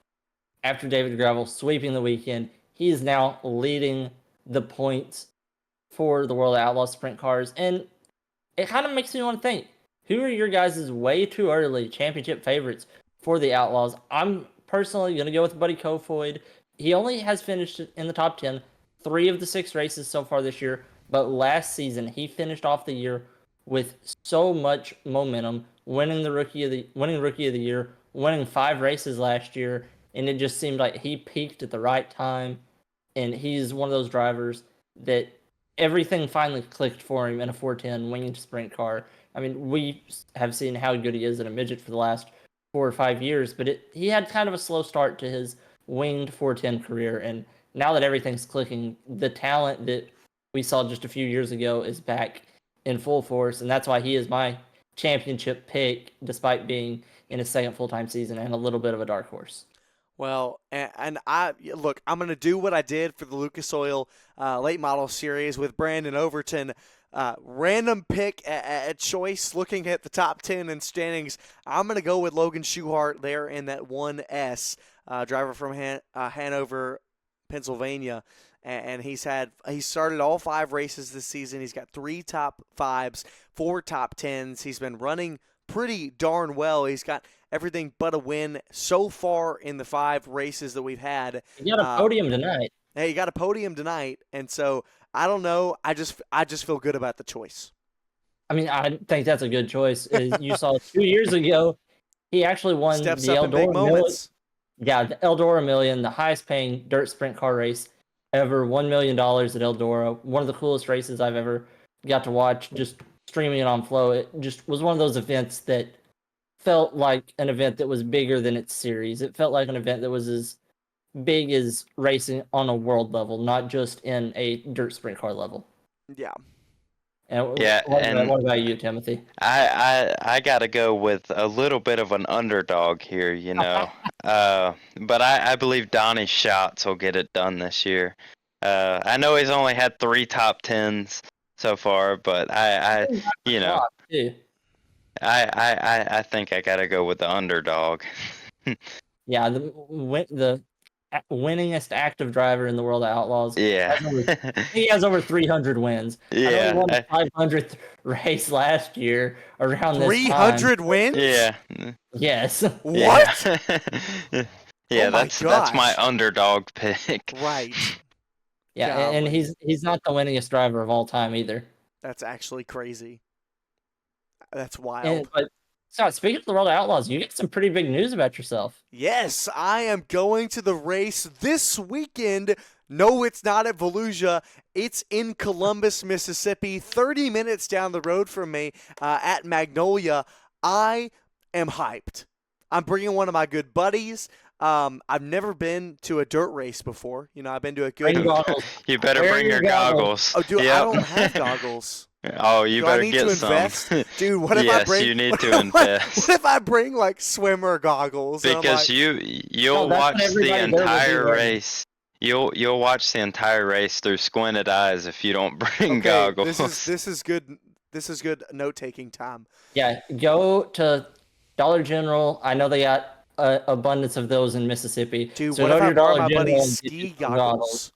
Speaker 2: after David Gravel sweeping the weekend. He is now leading the points for the World of Outlaw Sprint Cars. And it kind of makes me want to think, who are your guys' way too early championship favorites for the Outlaws? I'm personally going to go with Buddy Kofoid. He only has finished in the top 10 3 of the 6 races so far this year. But last season, he finished off the year with so much momentum, winning Rookie of the Year, winning 5 races last year, and it just seemed like he peaked at the right time. And he's one of those drivers that everything finally clicked for him in a 410 winged sprint car. I mean, we have seen how good he is in a midget for the last 4 or 5 years, but he had kind of a slow start to his winged 410 career. And now that everything's clicking, the talent that we saw just a few years ago is back in full force, and that's why he is my championship pick, despite being in his second full-time season and a little bit of a dark horse.
Speaker 1: Well, and I look, I'm going to do what I did for the Lucas Oil late model series with Brandon Overton. Random pick at choice, looking at the top 10 in standings. I'm going to go with Logan Schuchart there in that 1S, driver from Hanover, Pennsylvania. And he started all 5 races this season. He's got 3 top 5s, 4 top 10s. He's been running pretty darn well. He's got everything but a win so far in the 5 races that we've had.
Speaker 2: He got a podium tonight.
Speaker 1: Hey, he got a podium tonight, and so I don't know. I just feel good about the choice.
Speaker 2: I mean, I think that's a good choice. As you saw 2 years ago, he actually won
Speaker 1: Steps
Speaker 2: the
Speaker 1: up in big
Speaker 2: Eldora
Speaker 1: moments.
Speaker 2: Million. Yeah, the Eldora Million, the highest paying dirt sprint car race ever. $1 million at Eldora. One of the coolest races I've ever got to watch. Just streaming it on Flow. It just was one of those events that felt like an event that was bigger than its series. It felt like an event that was as big as racing on a world level, not just in a dirt sprint car level.
Speaker 1: Yeah.
Speaker 2: And
Speaker 3: Yeah,
Speaker 2: what about you, Timothy?
Speaker 3: I gotta go with a little bit of an underdog here, you know. But I believe Donnie Schatz will get it done this year. I know he's only had 3 top 10s so far, but I think I gotta go with the underdog.
Speaker 2: Yeah, the winningest active driver in the world of Outlaws.
Speaker 3: Yeah.
Speaker 2: He has over 300 wins.
Speaker 3: Yeah.
Speaker 2: I know he won the 500th race last year around this
Speaker 1: 300
Speaker 2: time.
Speaker 1: wins?
Speaker 3: Yeah.
Speaker 2: Yes.
Speaker 1: What?
Speaker 3: Yeah,
Speaker 1: Oh my
Speaker 3: that's my
Speaker 1: gosh.
Speaker 3: underdog pick.
Speaker 1: Right.
Speaker 2: Yeah, and he's not the winningest driver of all time either.
Speaker 1: That's actually crazy. That's wild.
Speaker 2: But Scott, speaking of the world of Outlaws, you get some pretty big news about yourself.
Speaker 1: Yes, I am going to the race this weekend. No, it's not at Volusia. It's in Columbus, Mississippi, 30 minutes down the road from me at Magnolia. I am hyped. I'm bringing one of my good buddies. I've never been to a dirt race before. You know, I've been to a good.
Speaker 2: Bring goggles.
Speaker 3: You better
Speaker 2: Wear
Speaker 3: bring
Speaker 2: your
Speaker 3: your goggles.
Speaker 1: Oh, dude,
Speaker 3: Yep.
Speaker 1: I don't have goggles.
Speaker 3: Oh, you
Speaker 1: Do
Speaker 3: better
Speaker 1: I need
Speaker 3: get
Speaker 1: to
Speaker 3: some.
Speaker 1: invest? Dude, what if I
Speaker 3: Yes,
Speaker 1: bring?
Speaker 3: you need
Speaker 1: what
Speaker 3: to
Speaker 1: if I-
Speaker 3: invest.
Speaker 1: What if I bring like swimmer goggles? And I'm
Speaker 3: Because
Speaker 1: like,
Speaker 3: you'll
Speaker 2: that's
Speaker 3: watch
Speaker 2: what
Speaker 3: the
Speaker 2: everybody there will be
Speaker 3: entire
Speaker 2: wearing.
Speaker 3: race. You'll watch the entire race through squinted eyes if you don't bring
Speaker 1: okay,
Speaker 3: goggles.
Speaker 1: this is good. This is good note taking time.
Speaker 2: Yeah, go to Dollar General. I know they got abundance of those in Mississippi.
Speaker 1: Dude,
Speaker 2: so
Speaker 1: what
Speaker 2: go
Speaker 1: if
Speaker 2: to
Speaker 1: I
Speaker 2: your
Speaker 1: borrow
Speaker 2: Dollar
Speaker 1: my
Speaker 2: General
Speaker 1: buddy's
Speaker 2: and get you
Speaker 1: ski
Speaker 2: some
Speaker 1: goggles?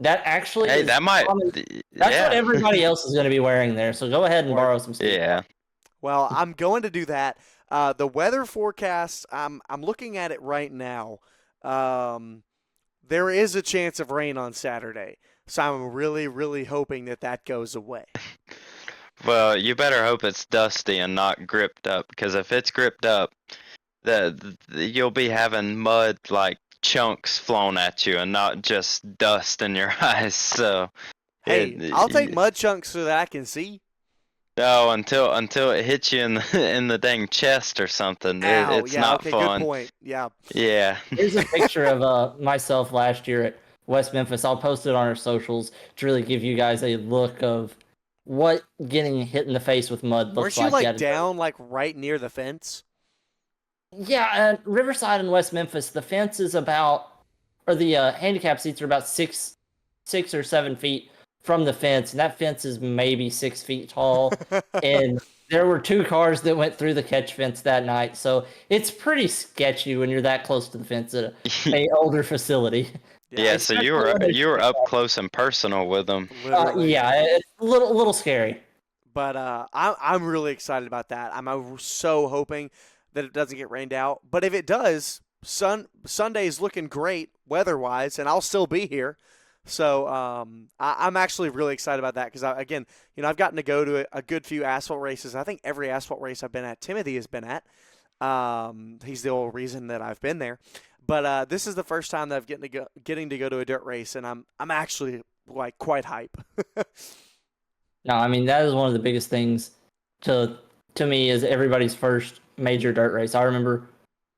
Speaker 2: That actually
Speaker 3: Hey,
Speaker 2: is
Speaker 3: that might.
Speaker 2: that's
Speaker 3: Yeah.
Speaker 2: what everybody else is going to be wearing there. So go ahead and borrow some ski.
Speaker 3: Yeah.
Speaker 1: Well, I'm going to do that. The weather forecast, I'm looking at it right now. There is a chance of rain on Saturday, so I'm really, really hoping that goes away.
Speaker 3: Well, you better hope it's dusty and not gripped up, because if it's gripped up, you'll be having mud like chunks flown at you and not just dust in your eyes. So,
Speaker 1: Hey, I'll take mud chunks so that I can see.
Speaker 3: No, until it hits you in the dang chest or something.
Speaker 1: Ow,
Speaker 3: It's
Speaker 1: yeah,
Speaker 3: not
Speaker 1: okay,
Speaker 3: fun.
Speaker 1: good point. Yeah.
Speaker 3: Yeah.
Speaker 2: Here's a picture of myself last year at West Memphis. I'll post it on our socials to really give you guys a look of what getting hit in the face with mud looks
Speaker 1: Weren't you like
Speaker 2: at a
Speaker 1: down like right near the fence?
Speaker 2: Yeah, at Riverside in West Memphis, the fence is about, or the handicap seats are about 6 or 7 feet from the fence, and that fence is maybe 6 feet tall. And there were 2 cars that went through the catch fence that night, so it's pretty sketchy when you're that close to the fence at a older facility.
Speaker 3: Yeah, so you were up close and personal with them.
Speaker 1: Literally.
Speaker 2: It's a little scary.
Speaker 1: But I'm really excited about that. I'm so hoping that it doesn't get rained out. But if it does, Sunday's looking great weather-wise, and I'll still be here. So I'm actually really excited about that because, again, I've gotten to go to a good few asphalt races. I think every asphalt race I've been at, Timothy has been at. He's the whole reason that I've been there. But this is the first time that I'm getting to go to a dirt race, and I'm actually like quite hype.
Speaker 2: No, I mean that is one of the biggest things to me is everybody's first major dirt race. I remember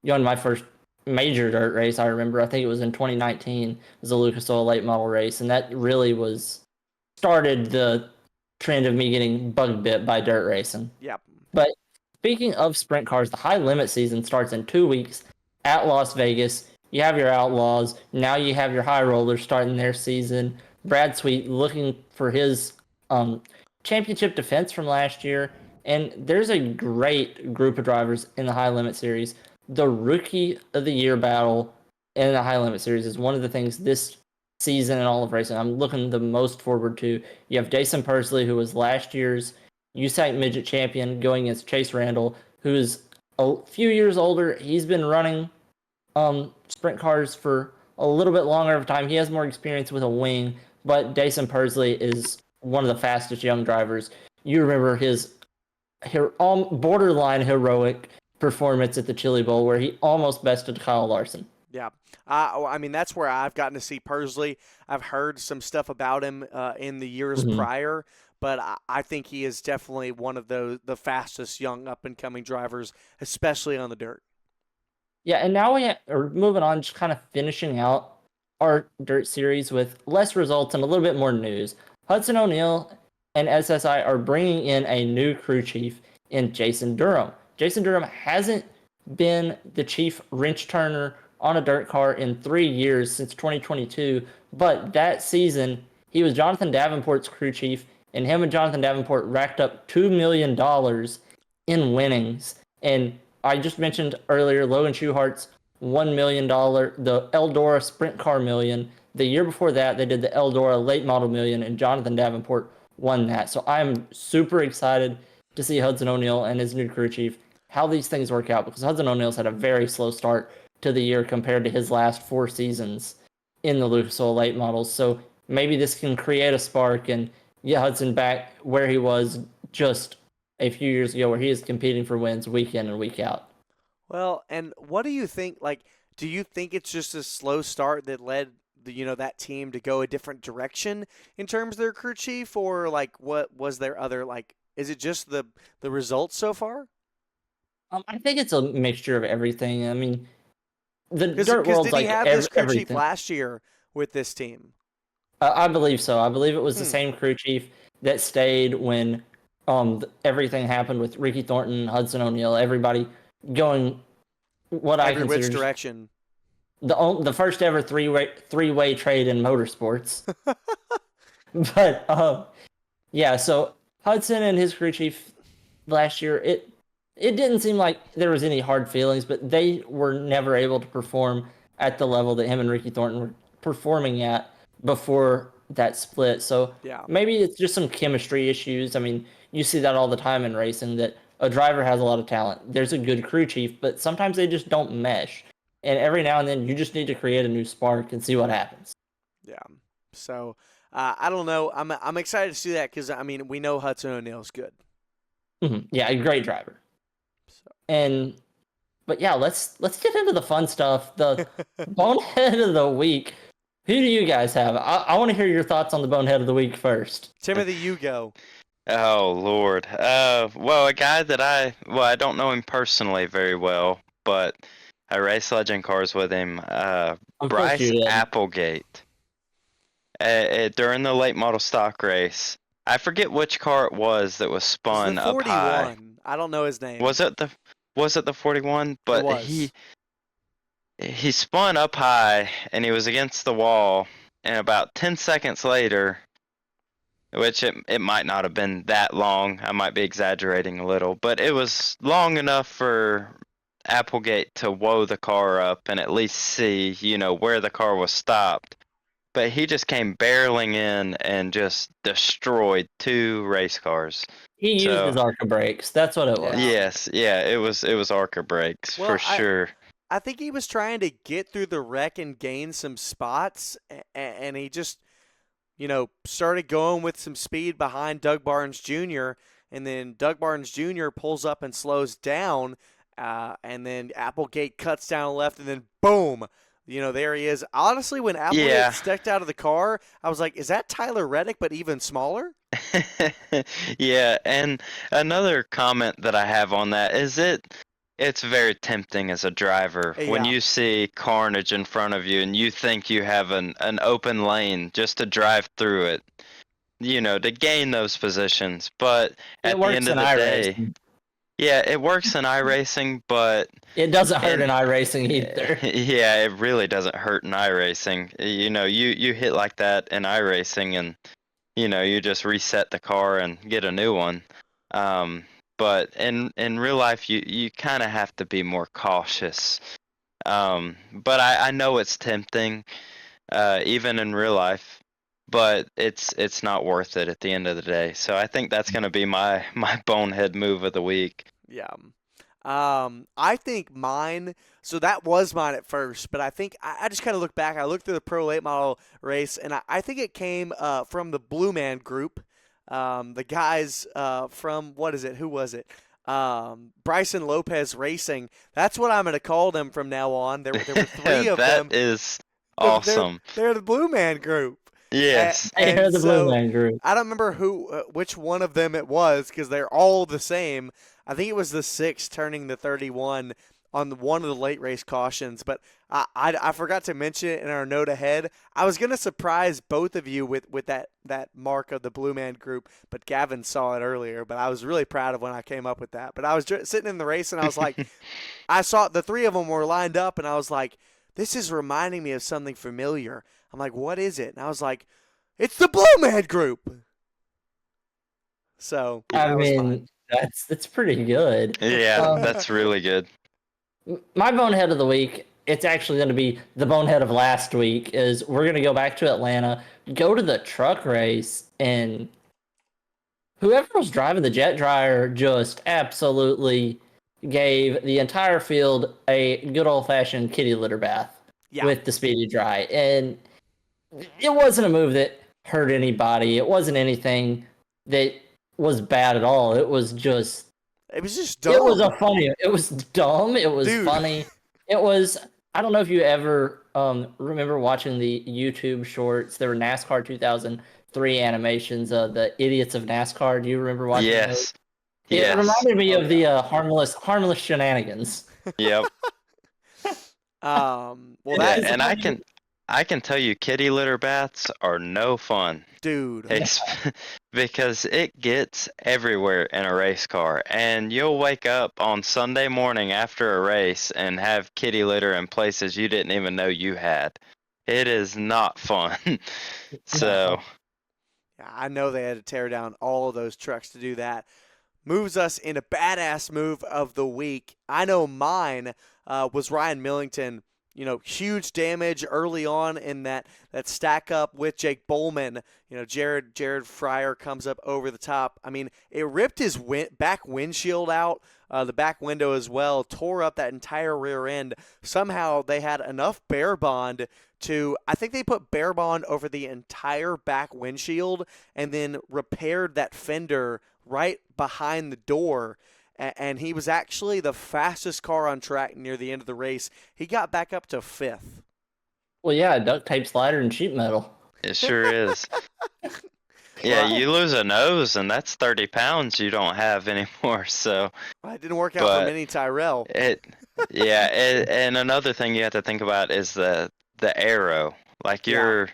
Speaker 2: going to my first major dirt race. I think it was in 2019. It was a Lucas Oil late model race, and that really started the trend of me getting bug bit by dirt racing.
Speaker 1: Yep. But
Speaker 2: speaking of sprint cars, the high limit season starts in 2 weeks at Las Vegas. you have your Outlaws. Now you have your High Rollers starting their season. Brad Sweet looking for his championship defense from last year. And there's a great group of drivers in the High Limit Series. The Rookie of the Year battle in the High Limit Series is one of the things this season and all of racing I'm looking the most forward to. You have Jason Persley, who was last year's USAC Midget Champion, going against Chase Randall, who is a few years older. He's been running sprint cars for a little bit longer of time. He has more experience with a wing, but Jason Persley is one of the fastest young drivers. You remember his borderline heroic performance at the Chili Bowl where he almost bested Kyle Larson.
Speaker 1: Yeah. I mean, that's where I've gotten to see Persley. I've heard some stuff about him in the years prior, but I think he is definitely one of the fastest young up-and-coming drivers, especially on the dirt.
Speaker 2: Yeah, and now we are moving on, just kind of finishing out our dirt series with less results and a little bit more news. Hudson O'Neal and SSI are bringing in a new crew chief in Jason Durham. Jason Durham hasn't been the chief wrench turner on a dirt car in 3 years since 2022, but that season he was Jonathan Davenport's crew chief, and him and Jonathan Davenport racked up $2 million in winnings. And I just mentioned earlier Logan Schuhart's $1 million, the Eldora Sprint Car Million. The year before that, they did the Eldora Late Model Million, and Jonathan Davenport won that. So I'm super excited to see Hudson O'Neal and his new crew chief, how these things work out, because Hudson O'Neal's had a very slow start to the year compared to his last 4 seasons in the Lucas Oil Late Models. So maybe this can create a spark and get Hudson back where he was just a few years ago, where he is competing for wins week in and week out.
Speaker 1: Well, and what do you think? Like, do you think it's just a slow start that led that team to go a different direction in terms of their crew chief, or like what was there other like? Is it just the results so far?
Speaker 2: I think it's a mixture of everything. I mean, the
Speaker 1: Cause,
Speaker 2: dirt world's
Speaker 1: did he
Speaker 2: like
Speaker 1: have this crew chief
Speaker 2: everything.
Speaker 1: last year with this team?
Speaker 2: I believe so. I believe it was the same crew chief that stayed when everything happened with Ricky Thornton, Hudson O'Neal, everybody going what
Speaker 1: Every
Speaker 2: I
Speaker 1: which
Speaker 2: consider
Speaker 1: direction.
Speaker 2: the first ever three-way trade in motorsports. But yeah, so Hudson and his crew chief last year, it didn't seem like there was any hard feelings, but they were never able to perform at the level that him and Ricky Thornton were performing at before that split. So
Speaker 1: Yeah.
Speaker 2: maybe it's just some chemistry issues. I mean, you see that all the time in racing, that a driver has a lot of talent. There's a good crew chief, but sometimes they just don't mesh. And every now and then you just need to create a new spark and see what happens.
Speaker 1: Yeah. So I don't know. I'm excited to see that because I mean we know Hudson O'Neal's good.
Speaker 2: Yeah, a great driver.
Speaker 1: So.
Speaker 2: But yeah, let's get into the fun stuff. The bonehead of the week. Who do you guys have? I want to hear your thoughts on the bonehead of the week first.
Speaker 1: Timothy, you go.
Speaker 3: Oh Lord. Well, a guy that I don't know him personally very well, but I race legend cars with him. Bryce Applegate. During the late model stock race, I forget which car it was that was spun up high.
Speaker 1: I don't know his name.
Speaker 3: Was it the 41? But
Speaker 1: it was.
Speaker 3: he spun up high and he was against the wall, and about 10 seconds later, which it might not have been that long, I might be exaggerating a little, but it was long enough for Applegate to woe the car up and at least see, where the car was stopped. But he just came barreling in and just destroyed 2 race cars.
Speaker 2: He used his ARCA brakes. That's what it was.
Speaker 3: Yes, yeah, it was ARCA brakes for sure.
Speaker 1: I think he was trying to get through the wreck and gain some spots, and he just, started going with some speed behind Doug Barnes Jr., and then Doug Barnes Jr. pulls up and slows down, and then Applegate cuts down left, and then boom, there he is. Honestly, when Applegate stepped out of the car, I was like, is that Tyler Reddick, but even smaller?
Speaker 3: Yeah, and another comment that I have on that is it's very tempting as a driver when you see carnage in front of you and you think you have an open lane just to drive through it, to gain those positions. But at the end of the day, Yeah, it works in iRacing, but
Speaker 2: It doesn't hurt
Speaker 3: in
Speaker 2: in iRacing either.
Speaker 3: yeah, it really doesn't hurt in iRacing. You know, you hit like that in iRacing, and you just reset the car and get a new one. Um, but in real life, you kind of have to be more cautious. But I know it's tempting, even in real life, but it's not worth it at the end of the day. So I think that's gonna be my bonehead move of the week.
Speaker 1: Yeah. I think mine. So that was mine at first, but I think I just kind of look back. I looked through the Pro Late Model race, and I think it came from the Blue Man Group. The guys from what is it? Who was it? Bryson Lopez Racing. That's what I'm going to call them from now on. There were three of
Speaker 3: That
Speaker 1: them.
Speaker 3: is
Speaker 1: They're,
Speaker 3: awesome.
Speaker 1: they're the Blue Man Group.
Speaker 3: Yes.
Speaker 2: I hear
Speaker 1: And
Speaker 2: the Blue
Speaker 1: so
Speaker 2: Man Group.
Speaker 1: I don't remember which one of them it was because they're all the same. I think it was the 6 turning the 31 on one of the late race cautions, but I forgot to mention it in our note ahead. I was going to surprise both of you with that mark of the Blue Man Group, but Gavin saw it earlier, but I was really proud of when I came up with that. But I was sitting in the race and I was like, I saw the three of them were lined up and I was like, this is reminding me of something familiar. I'm like, what is it? And I was like, it's the Blue Man Group. So
Speaker 2: I
Speaker 1: that was
Speaker 2: mean,
Speaker 1: mine.
Speaker 2: that's pretty good.
Speaker 3: Yeah,
Speaker 2: Um,
Speaker 3: that's really good.
Speaker 2: my bonehead of the week, it's actually going to be the bonehead of last week, is we're going to go back to Atlanta, go to the truck race, and whoever was driving the jet dryer just absolutely gave the entire field a good old-fashioned kitty litter bath
Speaker 1: Yeah.
Speaker 2: with the speedy dry. And it wasn't a move that hurt anybody. It wasn't anything that was bad at all. It was just
Speaker 1: It was just
Speaker 2: it was
Speaker 1: dumb.
Speaker 2: it was dumb, it was
Speaker 1: Dude.
Speaker 2: funny. It was I don't know if you ever remember watching the YouTube shorts. There were NASCAR 2003 animations of the idiots of NASCAR. Do you remember watching those?
Speaker 3: Yes.
Speaker 2: It
Speaker 3: Yes.
Speaker 2: reminded me
Speaker 1: Oh,
Speaker 2: of the
Speaker 1: yeah.
Speaker 2: harmless shenanigans.
Speaker 3: Yep.
Speaker 1: Well,
Speaker 3: Yeah,
Speaker 1: that,
Speaker 2: Because
Speaker 3: and I can tell you kitty litter baths are no fun.
Speaker 1: dude.
Speaker 3: Ex- because it gets everywhere in a race car, and you'll wake up on Sunday morning after a race and have kitty litter in places you didn't even know you had. It is not fun. So,
Speaker 1: Yeah, I know they had to tear down all of those trucks to do that. Moves us in a badass move of the week. I know mine was Ryan Millington. Huge damage early on in that stack up with Jake Bowman. Jared Fryer comes up over the top. I mean, it ripped his back windshield out, the back window as well, tore up that entire rear end. Somehow they had enough bear bond I think they put bear bond over the entire back windshield and then repaired that fender right behind the door. And he was actually the fastest car on track near the end of the race. He got back up to 5th.
Speaker 2: well, yeah, duct tape, slider, and sheet metal.
Speaker 3: it sure is. Yeah,
Speaker 1: Well,
Speaker 3: you lose a nose, and that's 30 pounds you don't have anymore. So,
Speaker 1: it didn't work out for
Speaker 3: but
Speaker 1: Mini Tyrell.
Speaker 3: yeah, and another thing you have to think about is the arrow. Like
Speaker 1: Yeah.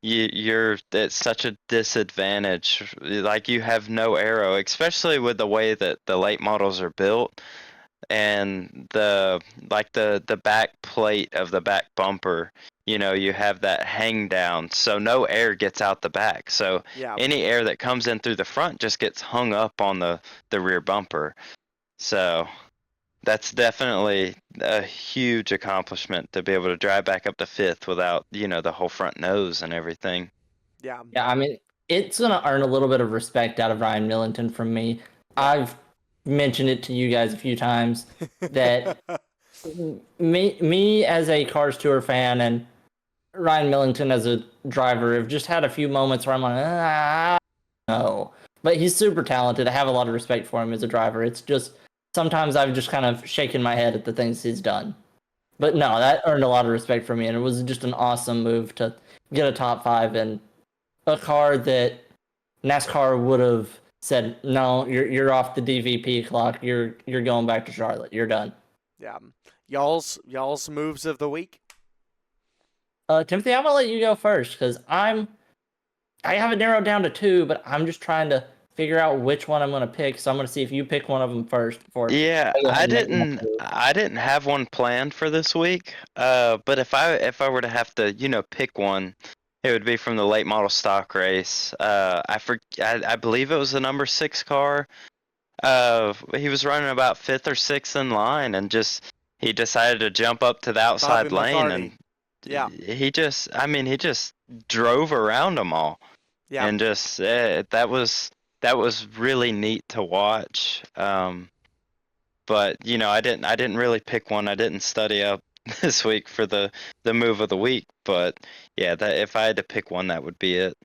Speaker 3: you're it's such a disadvantage. Like you have no arrow, especially with the way that the late models are built, and the back plate of the back bumper. You have that hang down, so no air gets out the back. So
Speaker 1: Yeah.
Speaker 3: any air that comes in through the front just gets hung up on the rear bumper. So that's definitely a huge accomplishment to be able to drive back up to 5th without, the whole front nose and everything.
Speaker 1: Yeah.
Speaker 2: Yeah, I mean, it's gonna earn a little bit of respect out of Ryan Millington from me.
Speaker 1: Yeah.
Speaker 2: I've mentioned it to you guys a few times that me as a Cars Tour fan and Ryan Millington as a driver have just had a few moments where I'm like, no. But he's super talented. I have a lot of respect for him as a driver. It's just sometimes I've just kind of shaken my head at the things he's done. But no, that earned a lot of respect for me, and it was just an awesome move to get a top 5 in a car that NASCAR would have said, no, you're off the DVP clock. You're going back to Charlotte. You're done.
Speaker 1: Yeah. Y'all's moves of the week.
Speaker 2: Timothy, I'm gonna let you go first because I have it narrowed down to 2, but I'm just trying to figure out which one I'm going to pick. So I'm going to see if you pick one of them first before
Speaker 3: Yeah,
Speaker 2: I go ahead
Speaker 3: I
Speaker 2: and make my
Speaker 3: didn't
Speaker 2: move.
Speaker 3: I didn't have one planned for this week. But if I were to have to, pick one, it would be from the late model stock race. I believe it was the number 6 car. He was running about 5th or 6th in line, and he decided to jump up to the
Speaker 1: Bobby
Speaker 3: outside lane,
Speaker 1: McCarty.
Speaker 3: and
Speaker 1: Yeah.
Speaker 3: he just drove around them all,
Speaker 1: Yeah.
Speaker 3: and that was really neat to watch. But I didn't really pick one. I didn't study up this week for the move of the week. But yeah, that if I had to pick one, that would be it.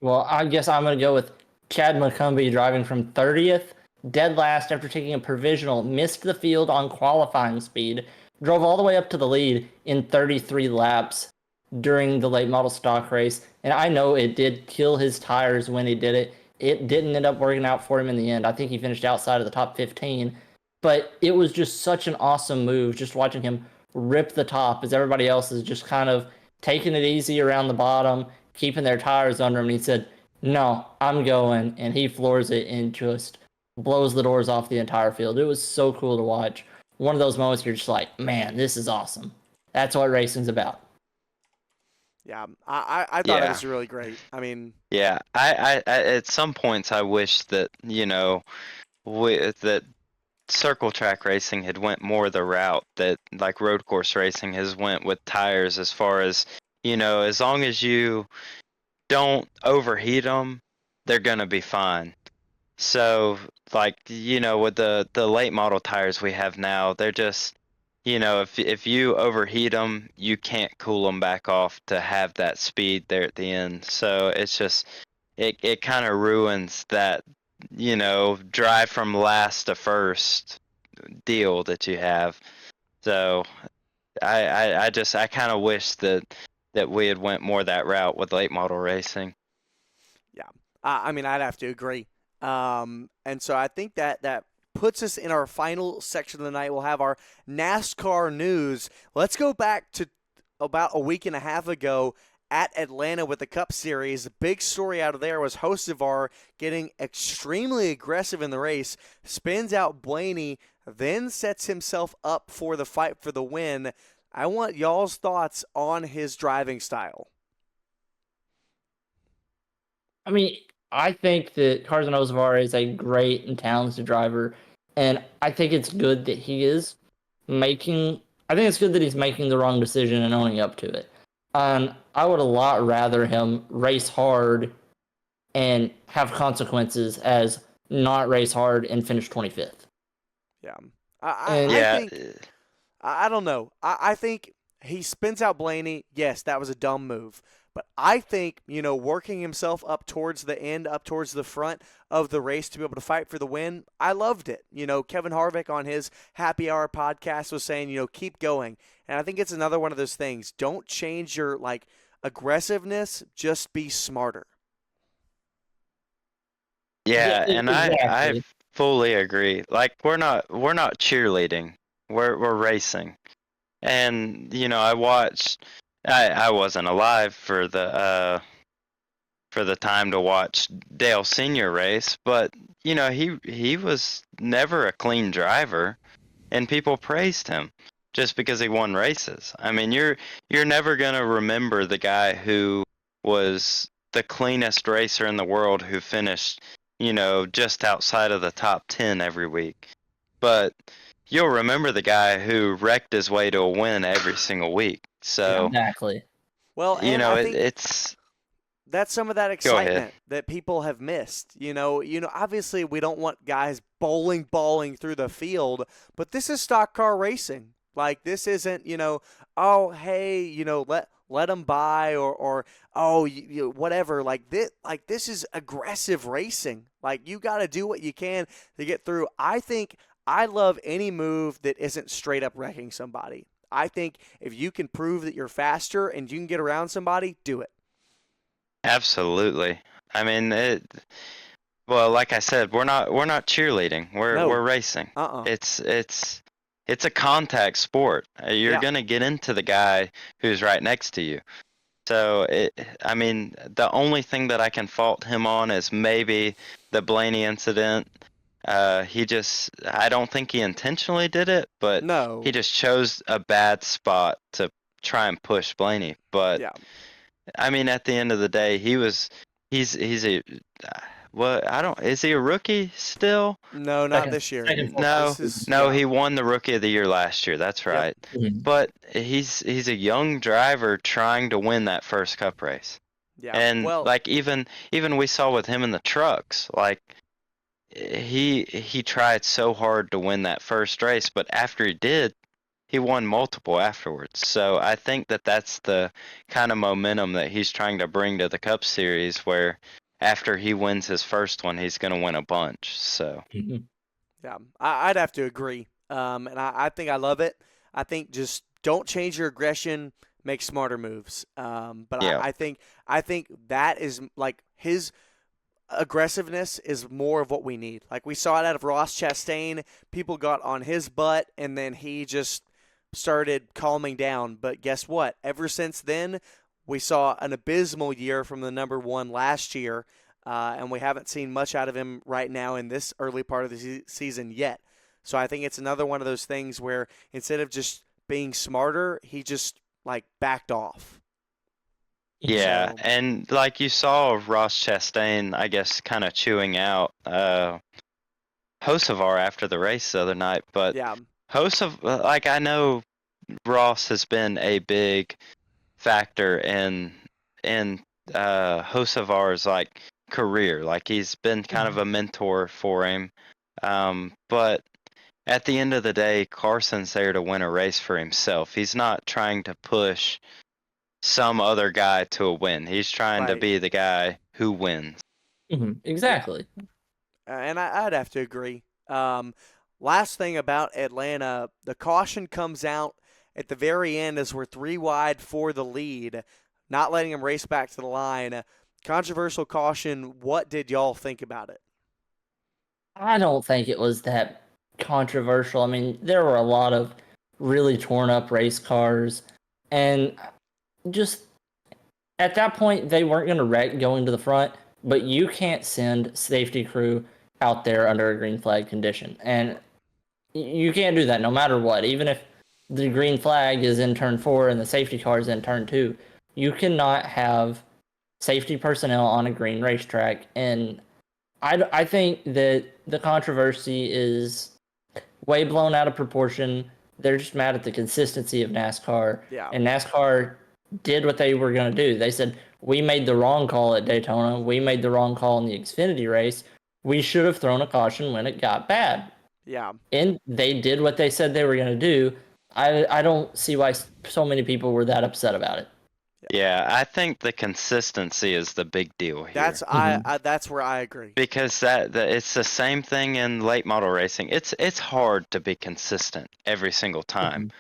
Speaker 2: Well, I guess I'm going to go with Chad McCumbee driving from 30th, dead last after taking a provisional, missed the field on qualifying speed, drove all the way up to the lead in 33 laps during the late model stock race. And I know it did kill his tires when he did it. It didn't end up working out for him in the end. I think he finished outside of the top 15. But it was just such an awesome move, just watching him rip the top as everybody else is just kind of taking it easy around the bottom, keeping their tires under him. And he said, "No, I'm going." And he floors it and just blows the doors off the entire field. It was so cool to watch. One of those moments you're just like, man, this is awesome. That's what racing's about.
Speaker 1: Yeah. I thought it
Speaker 3: Yeah.
Speaker 1: was really great. I mean,
Speaker 3: Yeah, I at some points I wish that that circle track racing had went more the route that like road course racing has went with tires, as far as as long as you don't overheat them, they're gonna be fine. So, like, with the late model tires we have now, they're just, if you overheat them, you can't cool them back off to have that speed there at the end. So it's just it kind of ruins that, drive from last to first deal that you have. So I kind of wish that we had went more that route with late model racing.
Speaker 1: yeah. I mean, I'd have to agree. And so I think that puts us in our final section of the night. We'll have our NASCAR news. Let's go back to about a week and a half ago at Atlanta with the Cup Series. The big story out of there was Hocevar getting extremely aggressive in the race, spins out Blaney, then sets himself up for the fight for the win. I want y'all's thoughts on his driving style.
Speaker 2: I mean, I think that Carson Hocevar is a great and talented driver, and I think it's good that he is making. I think it's good that he's making the wrong decision and owning up to it. I would a lot rather him race hard and have consequences as not race hard and finish 25th.
Speaker 1: Yeah.
Speaker 2: And
Speaker 1: I
Speaker 3: Yeah,
Speaker 1: think I don't know. I think he spins out Blaney. Yes, that was a dumb move. But I think, working himself up towards the end, up towards the front of the race to be able to fight for the win, I loved it. Kevin Harvick on his Happy Hour podcast was saying, keep going. And I think it's another one of those things. Don't change your, aggressiveness. Just be smarter.
Speaker 3: yeah, and I
Speaker 2: exactly.
Speaker 3: fully agree. Like, we're not cheerleading. We're racing. And I wasn't alive for the time to watch Dale Senior race, but he was never a clean driver, and people praised him just because he won races. I mean, you're never gonna remember the guy who was the cleanest racer in the world, who finished just outside of the top 10 every week, but you'll remember the guy who wrecked his way to a win every single week. So,
Speaker 2: Exactly.
Speaker 1: Well, and I think
Speaker 3: it's
Speaker 1: that's some of that
Speaker 3: go ahead.
Speaker 1: excitement that people have missed. Obviously we don't want guys balling through the field, but this is stock car racing. Like, this isn't, oh, hey, let them by, or oh, whatever. This is aggressive racing. Like, you got to do what you can to get through. I think I love any move that isn't straight up wrecking somebody. I think if you can prove that you're faster and you can get around somebody, do it.
Speaker 3: Absolutely. I mean, well, like I said, we're not cheerleading. We're
Speaker 1: No.
Speaker 3: we're racing.
Speaker 1: Uh-uh.
Speaker 3: It's a contact sport. You're
Speaker 1: Yeah.
Speaker 3: gonna get into the guy who's right next to you. So I mean, the only thing that I can fault him on is maybe the Blaney incident. I don't think he intentionally did it, but he
Speaker 1: No.
Speaker 3: just chose a bad spot to try and push Blaney. But
Speaker 1: Yeah.
Speaker 3: I mean, at the end of the day, he's a what I don't is he a rookie still?
Speaker 1: No, not this year.
Speaker 2: Second full
Speaker 3: No,
Speaker 1: This is
Speaker 3: no, he won the Rookie of the Year last year. That's
Speaker 1: Yep.
Speaker 3: right.
Speaker 2: Mhm.
Speaker 3: But he's a young driver trying to win that first Cup race.
Speaker 1: Yeah.
Speaker 3: And
Speaker 1: Well,
Speaker 3: like even we saw with him in the trucks, like he tried so hard to win that first race, but after he did, he won multiple afterwards. So I think that that's the kind of momentum that he's trying to bring to the Cup Series, where after he wins his first one, he's going to win a bunch. So
Speaker 2: Mhm.
Speaker 1: yeah, I'd have to agree. And I think I love it. I think just don't change your aggression, make smarter moves. But
Speaker 3: yeah,
Speaker 1: I think that is like his aggressiveness is more of what we need. Like we saw it out of Ross Chastain. People got on his butt, and then he just started calming down. But guess what? Ever since then, we saw an abysmal year from the number one last year, and we haven't seen much out of him right now in this early part of the season yet. So I think it's another one of those things where instead of just being smarter, he just like backed off.
Speaker 3: yeah,
Speaker 1: So
Speaker 3: and like you saw Ross Chastain, I guess, kind of chewing out Hocevar after the race the other night, but
Speaker 1: yeah,
Speaker 3: Like I know Ross has been a big factor in Hocevar's like career. Like he's been kind of a mentor for him. But at the end of the day, Carson's there to win a race for himself. He's not trying to push some other guy to a win. He's trying to
Speaker 1: right.
Speaker 3: be the guy who wins.
Speaker 2: Mhm.
Speaker 1: Yeah.
Speaker 2: Exactly.
Speaker 1: And I'd have to agree. Last thing about Atlanta, the caution comes out at the very end as we're three wide for the lead, not letting him race back to the line. Controversial caution. What did y'all think about it?
Speaker 2: I don't think it was that controversial. I mean, there were a lot of really torn up race cars, and just at that point, they weren't going to wreck going to the front, but you can't send safety crew out there under a green flag condition. And you can't do that no matter what. Even if the green flag is in turn 4 and the safety car is in turn 2, you cannot have safety personnel on a green racetrack. And I think that the controversy is way blown out of proportion. They're just mad at the consistency of NASCAR.
Speaker 1: Yeah.
Speaker 2: And NASCAR did what they were going to do. They said, we made the wrong call at Daytona. We made the wrong call in the Xfinity race. We should have thrown a caution when it got bad.
Speaker 1: Yeah.
Speaker 2: And they did what they said they were going to do. I don't see why so many people were that upset about it.
Speaker 3: Yeah, I think the consistency is the big deal here.
Speaker 1: That's where I agree.
Speaker 3: Because that it's the same thing in late model racing. It's hard to be consistent every single time.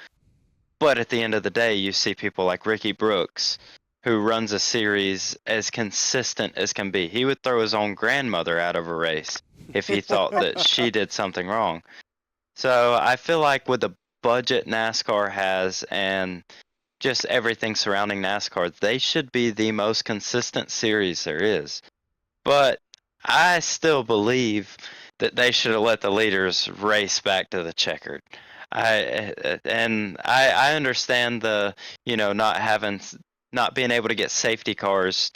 Speaker 3: But at the end of the day, you see people like Ricky Brooks, who runs a series as consistent as can be. He would throw his own grandmother out of a race if he thought that she did something wrong. So I feel like with the budget NASCAR has and just everything surrounding NASCAR, they should be the most consistent series there is. But I still believe that they should have let the leaders race back to the checkered. I understand the not being able to get safety cars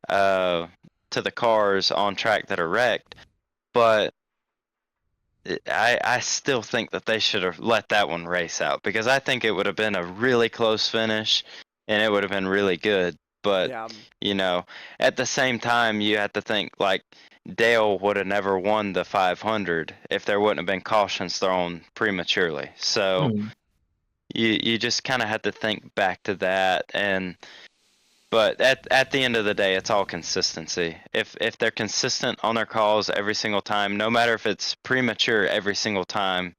Speaker 3: uh to the cars on track that are wrecked, but I still think that they should have let that one race out because I think it would have been a really close finish and it would have been really good. But
Speaker 1: Yeah.
Speaker 3: at the same time, you have to think like Dale would have never won the 500 if there wouldn't have been cautions thrown prematurely. So you just kind of have to think back to that. But at the end of the day, it's all consistency. If they're consistent on their calls every single time, no matter if it's premature every single time,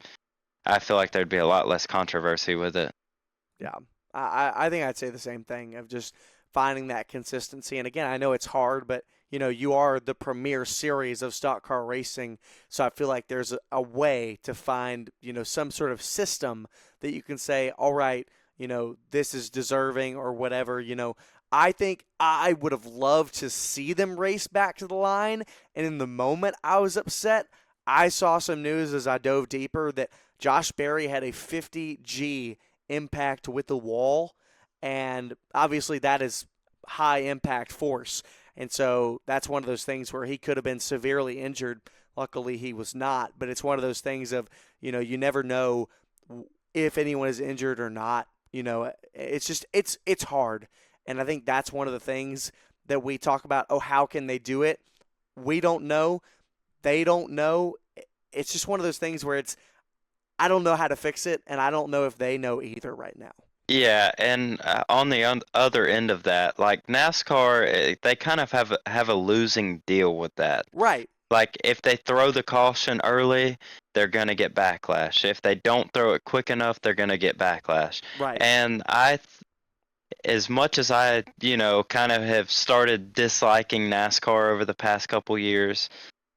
Speaker 3: I feel like there'd be a lot less controversy with it.
Speaker 1: Yeah. I think I'd say the same thing of just finding that consistency. And again, I know it's hard, but you are the premier series of stock car racing, so I feel like there's a way to find some sort of system that you can say, all right, this is deserving or whatever. I think I would have loved to see them race back to the line. And in the moment I was upset, I saw some news as I dove deeper that Josh Berry had a 50G impact with the wall. And obviously that is high impact force. And so that's one of those things where he could have been severely injured. Luckily he was not. But it's one of those things of, you never know if anyone is injured or not. It's just it's hard. And I think that's one of the things that we talk about. Oh, how can they do it? We don't know. They don't know. It's just one of those things where I don't know how to fix it, and I don't know if they know either right now.
Speaker 3: Yeah, and on the other end of that, like NASCAR, they kind of have a losing deal with that.
Speaker 1: Right.
Speaker 3: Like if they throw the caution early, they're going to get backlash. If they don't throw it quick enough, they're going to get backlash.
Speaker 1: Right.
Speaker 3: And as much as I, kind of have started disliking NASCAR over the past couple years,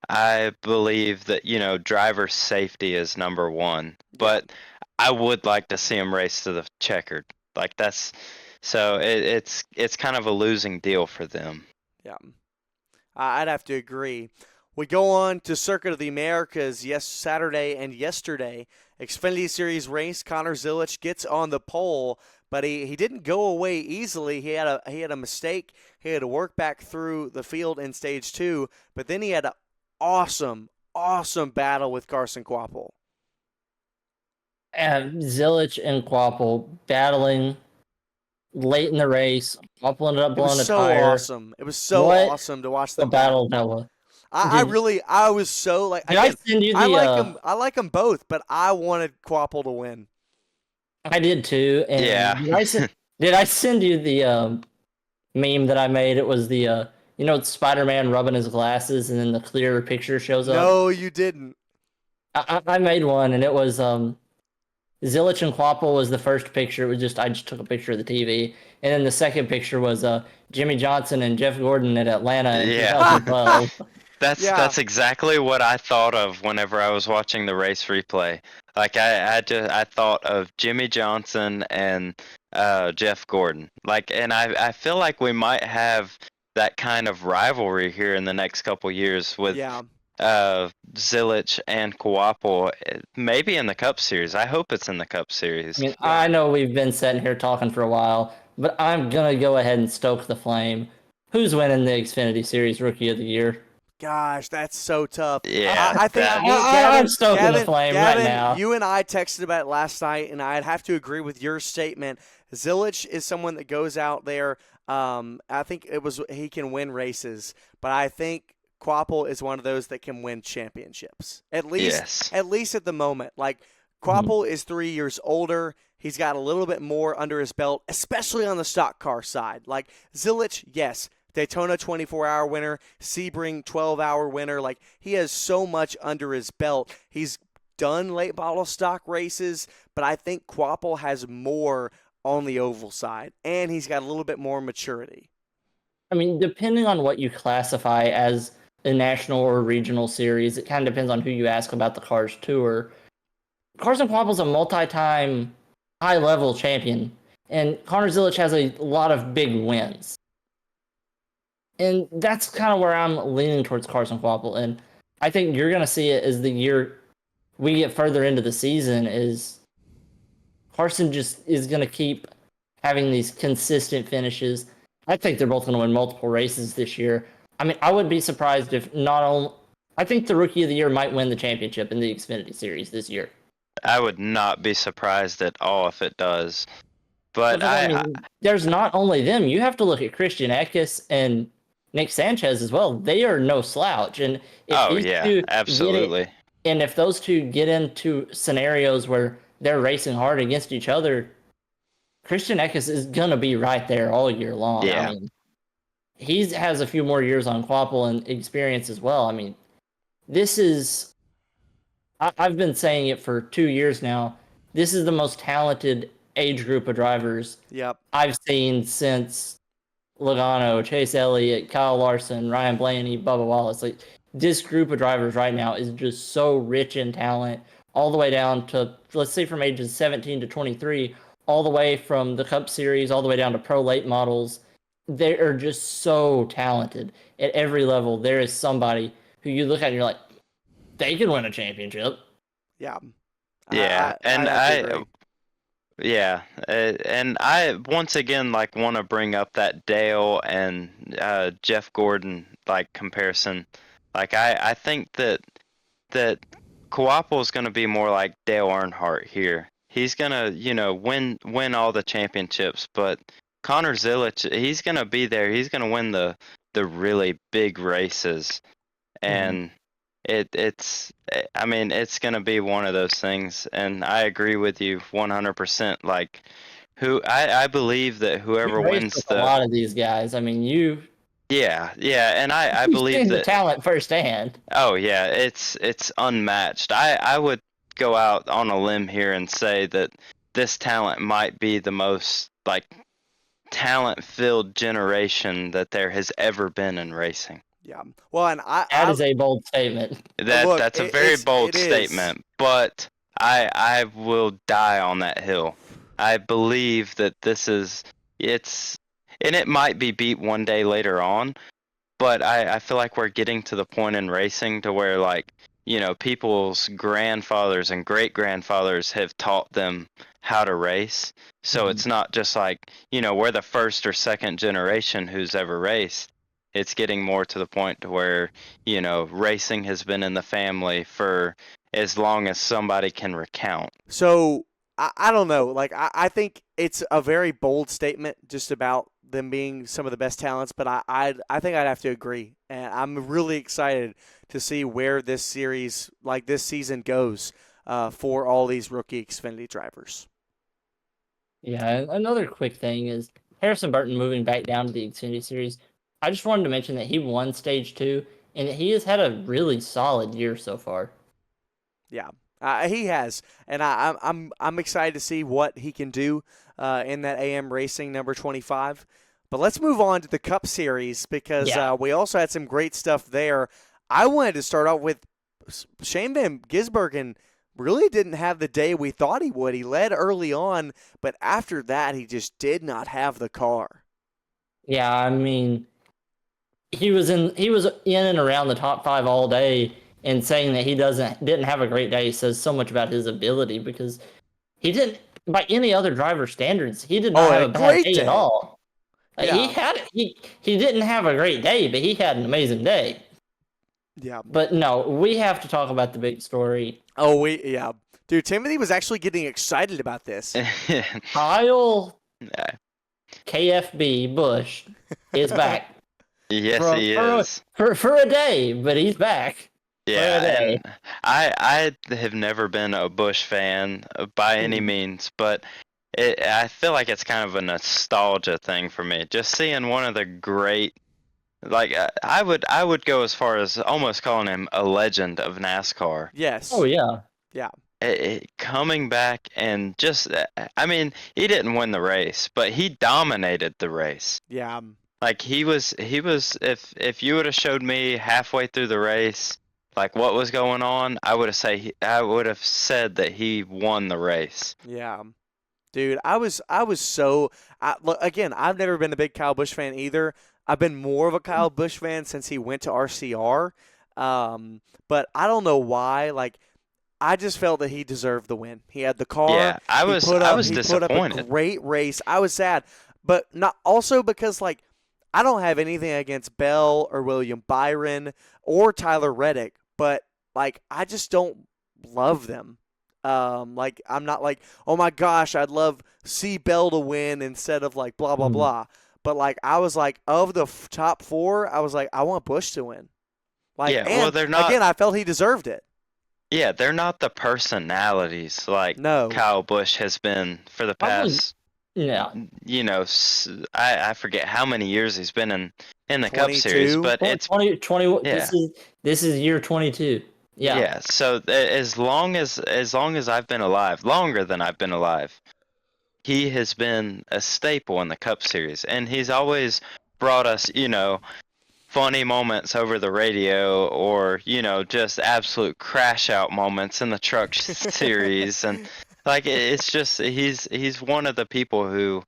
Speaker 3: I believe that, driver safety is number one. But I would like to see them race to the checkered. Like so it's kind of a losing deal for them.
Speaker 1: Yeah. I'd have to agree. We go on to Circuit of the Americas, Saturday and yesterday. Xfinity Series race, Connor Zilisch gets on the pole, but he didn't go away easily. He had a mistake. He had to work back through the field in stage 2, but then he had an awesome battle with Carson Kvapil.
Speaker 2: And Zilisch and Kvapil battling late in the race. Kvapil ended up blowing a tire.
Speaker 1: It was so awesome to watch them
Speaker 2: battle that was.
Speaker 1: I was so like.
Speaker 2: Did I send you the?
Speaker 1: I like them both, but I wanted Kvapil to win.
Speaker 2: I did too. And
Speaker 3: yeah.
Speaker 2: Did I send you the meme that I made? It was the it's Spider-Man rubbing his glasses, and then the clear picture shows up.
Speaker 1: No, you didn't.
Speaker 2: I made one, and it was Zilisch and Kvapil was the first picture. It was I just took a picture of the TV, and then the second picture was Jimmy Johnson and Jeff Gordon at Atlanta in 2012.
Speaker 3: That's exactly what I thought of whenever I was watching the race replay. Like I thought of Jimmy Johnson and Jeff Gordon. Like, and I feel like we might have that kind of rivalry here in the next couple years with Zilisch and Kvapil, maybe in the Cup Series. I hope it's in the Cup Series.
Speaker 2: I mean, I know we've been sitting here talking for a while, but I'm gonna go ahead and stoke the flame. Who's winning the Xfinity Series Rookie of the Year?
Speaker 1: Gosh, that's so tough.
Speaker 3: Yeah,
Speaker 1: I think
Speaker 2: I'm stoking the flame right now.
Speaker 1: You and I texted about it last night, and I'd have to agree with your statement. Zilisch is someone that goes out there. I think he can win races, but I think Kvapil is one of those that can win championships. At least at the moment. Like, Kvapil is 3 years older. He's got a little bit more under his belt, especially on the stock car side. Like, Zilisch, yes, Daytona 24-hour winner, Sebring 12-hour winner. Like, he has so much under his belt. He's done late model stock races, but I think Kvapil has more on the oval side, and he's got a little bit more maturity.
Speaker 2: I mean, depending on what you classify as a national or regional series, it kind of depends on who you ask about the Cars Tour. Carson Kvapil's a multi-time high-level champion, and Connor Zilisch has a lot of big wins. And that's kind of where I'm leaning towards Carson Kvapil, and I think you're going to see it as the year we get further into the season is Carson just is going to keep having these consistent finishes. I think they're both going to win multiple races this year. I mean, I wouldn't be surprised if not only... I think the Rookie of the Year might win the championship in the Xfinity Series this year.
Speaker 3: I would not be surprised at all if it does. But
Speaker 2: I mean, there's not only them. You have to look at Christian Eckes and Nick Sanchez as well. They are no slouch. And if
Speaker 3: absolutely.
Speaker 2: And if those two get into scenarios where they're racing hard against each other, Christian Eckes is going to be right there all year long.
Speaker 3: Yeah.
Speaker 2: I mean, he has a few more years on Kvapil and experience as well. I mean, this is... I've been saying it for 2 years now. This is the most talented age group of drivers I've seen since Logano, Chase Elliott, Kyle Larson, Ryan Blaney, Bubba Wallace. Like, this group of drivers right now is just so rich in talent, all the way down to, let's say, from ages 17 to 23, all the way from the Cup Series all the way down to pro late models. They are just so talented at every level. There is somebody who you look at and you're like, they could win a championship.
Speaker 1: Yeah.
Speaker 3: Yeah,
Speaker 1: I
Speaker 3: and
Speaker 1: have to agree.
Speaker 3: yeah, and I once again like want to bring up that Dale and Jeff Gordon like comparison. Like I think that Kvapil is going to be more like Dale Earnhardt here. He's going to, win all the championships, but Connor Zilisch, he's going to be there. He's going to win the really big races. And I mean, it's going to be one of those things. And I agree with you 100%. Like, I believe that
Speaker 2: You
Speaker 3: whoever
Speaker 2: raced
Speaker 3: wins
Speaker 2: with a lot of these guys. I mean,
Speaker 3: yeah, and I
Speaker 2: you've
Speaker 3: believe
Speaker 2: seen the
Speaker 3: that,
Speaker 2: talent firsthand.
Speaker 3: oh yeah, it's unmatched. I would go out on a limb here and say that this talent might be the most like talent-filled generation that there has ever been in racing.
Speaker 1: Yeah. Well, and
Speaker 2: That is a bold statement.
Speaker 1: look,
Speaker 3: That's a very bold
Speaker 1: it is.
Speaker 3: statement, but I will die on that hill. I believe that and it might be beat one day later on, but I feel like we're getting to the point in racing to where like, people's grandfathers and great grandfathers have taught them how to race. So it's not just like, we're the first or second generation who's ever raced. It's getting more to the point to where, racing has been in the family for as long as somebody can recount.
Speaker 1: So I don't know. Like I think it's a very bold statement just about them being some of the best talents, but I think I'd have to agree, and I'm really excited to see where this series, like this season, goes for all these rookie Xfinity drivers.
Speaker 2: Yeah, another quick thing is Harrison Burton moving back down to the Xfinity Series. I just wanted to mention that he won Stage 2, and he has had a really solid year so far.
Speaker 1: Yeah, he has, and I'm excited to see what he can do in that AM Racing number 25. But let's move on to the Cup Series because we also had some great stuff there. I wanted to start off with Shane Van Gisbergen. Really didn't have the day we thought he would. He led early on, but after that, he just did not have the car.
Speaker 2: Yeah, I mean, he was in and around the top 5 all day, and saying that he didn't have a great day says so much about his ability, because he didn't, by any other driver standards, he did not have a bad day at all.
Speaker 1: Yeah.
Speaker 2: He didn't have a great day, but he had an amazing day.
Speaker 1: Yeah.
Speaker 2: But no, we have to talk about the big story.
Speaker 1: Oh, yeah. Dude, Timothy was actually getting excited about this.
Speaker 2: Kyle KFB Busch is back.
Speaker 3: Yes, he is.
Speaker 2: For a day, but he's back.
Speaker 3: Yeah, and I have never been a Busch fan by any means, but I feel like it's kind of a nostalgia thing for me. Just seeing one of the great, like I would go as far as almost calling him a legend of NASCAR.
Speaker 1: Yes.
Speaker 2: Oh yeah.
Speaker 1: Yeah.
Speaker 3: Coming back and just, I mean, he didn't win the race, but he dominated the race.
Speaker 1: Yeah.
Speaker 3: Like he was. If you would have showed me halfway through the race, like what was going on, I would have said that he won the race.
Speaker 1: Yeah. Dude, I was so look, again, I've never been a big Kyle Busch fan either. I've been more of a Kyle Busch fan since he went to RCR. But I don't know why. Like, I just felt that he deserved the win. He had the car.
Speaker 3: Yeah, I was
Speaker 1: He
Speaker 3: disappointed.
Speaker 1: put up a great race. I was sad, but not also because like I don't have anything against Bell or William Byron or Tyler Reddick, but like I just don't love them. Like I'm not like, oh my gosh, I'd love see Bell to win instead of like blah blah blah. But like I was like of the top 4, I was like I want Busch to win. Like,
Speaker 3: yeah,
Speaker 1: and
Speaker 3: well they're not.
Speaker 1: Again, I felt he deserved it.
Speaker 3: Yeah, they're not the personalities like Kyle Busch has been for the past.
Speaker 2: Yeah.
Speaker 3: I forget how many years he's been in the Cup Series, but it's
Speaker 2: 20.
Speaker 3: Yeah.
Speaker 2: This is year 22. Yeah.
Speaker 3: Yeah. So as long as I've been alive, longer than I've been alive, he has been a staple in the Cup Series, and he's always brought us, funny moments over the radio, or just absolute crash out moments in the Truck Series, and Like it's just he's one of the people who,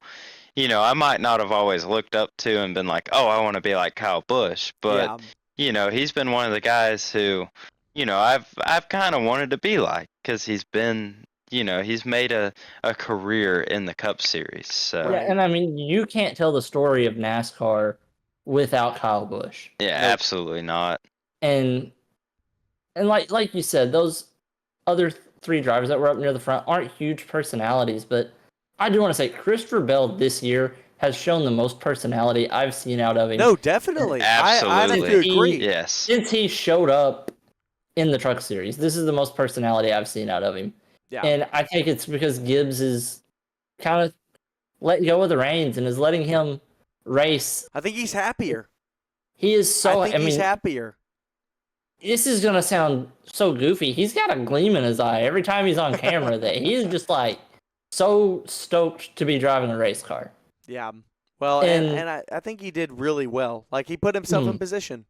Speaker 3: I might not have always looked up to and been like, oh, I want to be like Kyle Busch, but he's been one of the guys who, I've kind of wanted to be like, because he's been, he's made a career in the Cup Series. So
Speaker 2: Yeah, and I mean, you can't tell the story of NASCAR without Kyle Busch.
Speaker 3: yeah, absolutely not.
Speaker 2: And like you said, those other three drivers that were up near the front aren't huge personalities, but I do want to say Christopher Bell this year has shown the most personality I've seen out of him.
Speaker 1: No, definitely. I
Speaker 3: Absolutely.
Speaker 1: have to agree.
Speaker 3: Yes.
Speaker 2: Since he showed up in the Truck Series, this is the most personality I've seen out of him.
Speaker 1: Yeah.
Speaker 2: And I think it's because Gibbs is kind of letting go of the reins and is letting him race.
Speaker 1: I think he's happier.
Speaker 2: He is so.
Speaker 1: I think he's happier.
Speaker 2: This is gonna sound so goofy. He's got a gleam in his eye every time he's on camera. That he is just like so stoked to be driving a race car.
Speaker 1: Yeah. Well, and I think he did really well. Like he put himself in position.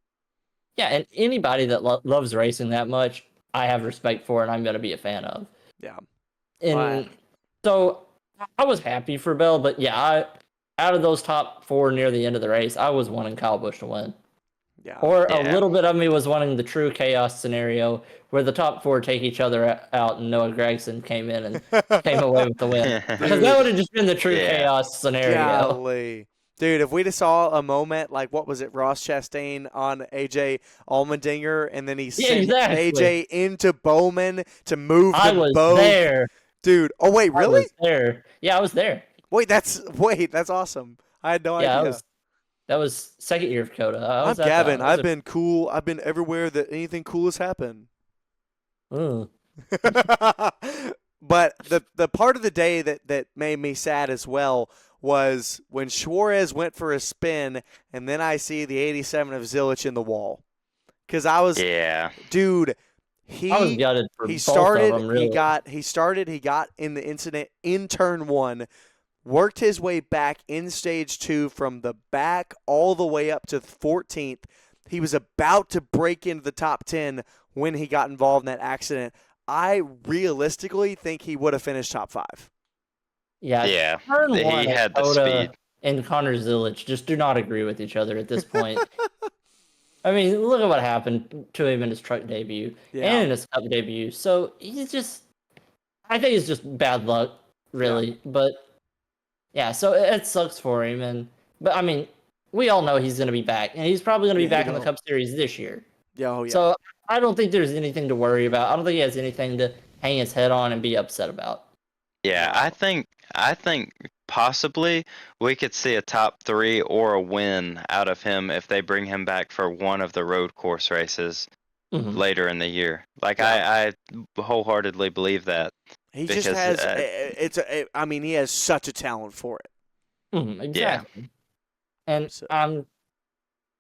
Speaker 2: Yeah, and anybody that loves racing that much, I have respect for, and I'm gonna be a fan of.
Speaker 1: Yeah.
Speaker 2: And so I was happy for Bell, but yeah, out of those top four near the end of the race, I was wanting Kyle Busch to win.
Speaker 1: Yeah.
Speaker 2: Or a little bit of me was wanting the true chaos scenario where the top four take each other out and Noah Gragson came in and came away with the win. Because that would have just been the true chaos scenario.
Speaker 1: Golly. Dude, if we just saw a moment like, what was it, Ross Chastain on AJ Allmendinger, and then he sent AJ into Bowman to move
Speaker 2: I was there.
Speaker 1: Dude, oh wait, really?
Speaker 2: I was there. Yeah, I was there.
Speaker 1: Wait, that's awesome. I had no idea.
Speaker 2: That was second year of COTA.
Speaker 1: I'm Gavin. I've been cool. I've been everywhere that anything cool has happened.
Speaker 2: But
Speaker 1: the part of the day that made me sad as well was when Suarez went for a spin, and then I see the 87 of Zilisch in the wall. Because I was, dude,
Speaker 2: I was gutted for
Speaker 1: he
Speaker 2: both
Speaker 1: started,
Speaker 2: of them, really.
Speaker 1: he got in the incident in turn one, worked his way back in stage two from the back all the way up to 14th. He was about to break into the top 10 when he got involved in that accident. I realistically think he would have finished top 5.
Speaker 2: Yeah. Turn
Speaker 3: he
Speaker 2: one
Speaker 3: had the speed.
Speaker 2: And Connor Zilisch just do not agree with each other at this point. I mean, look at what happened to him in his truck debut and in his cup debut. So I think it's just bad luck, really. Yeah. But yeah, so it sucks for him. But I mean, we all know he's going to be back, and he's probably going to be back in the Cup Series this year.
Speaker 1: Yeah.
Speaker 2: So I don't think there's anything to worry about. I don't think he has anything to hang his head on and be upset about.
Speaker 3: Yeah, I think possibly we could see a top 3 or a win out of him if they bring him back for one of the road course races later in the year. Like I wholeheartely believe that.
Speaker 1: He just has he has such a talent for it.
Speaker 2: Exactly. Yeah. And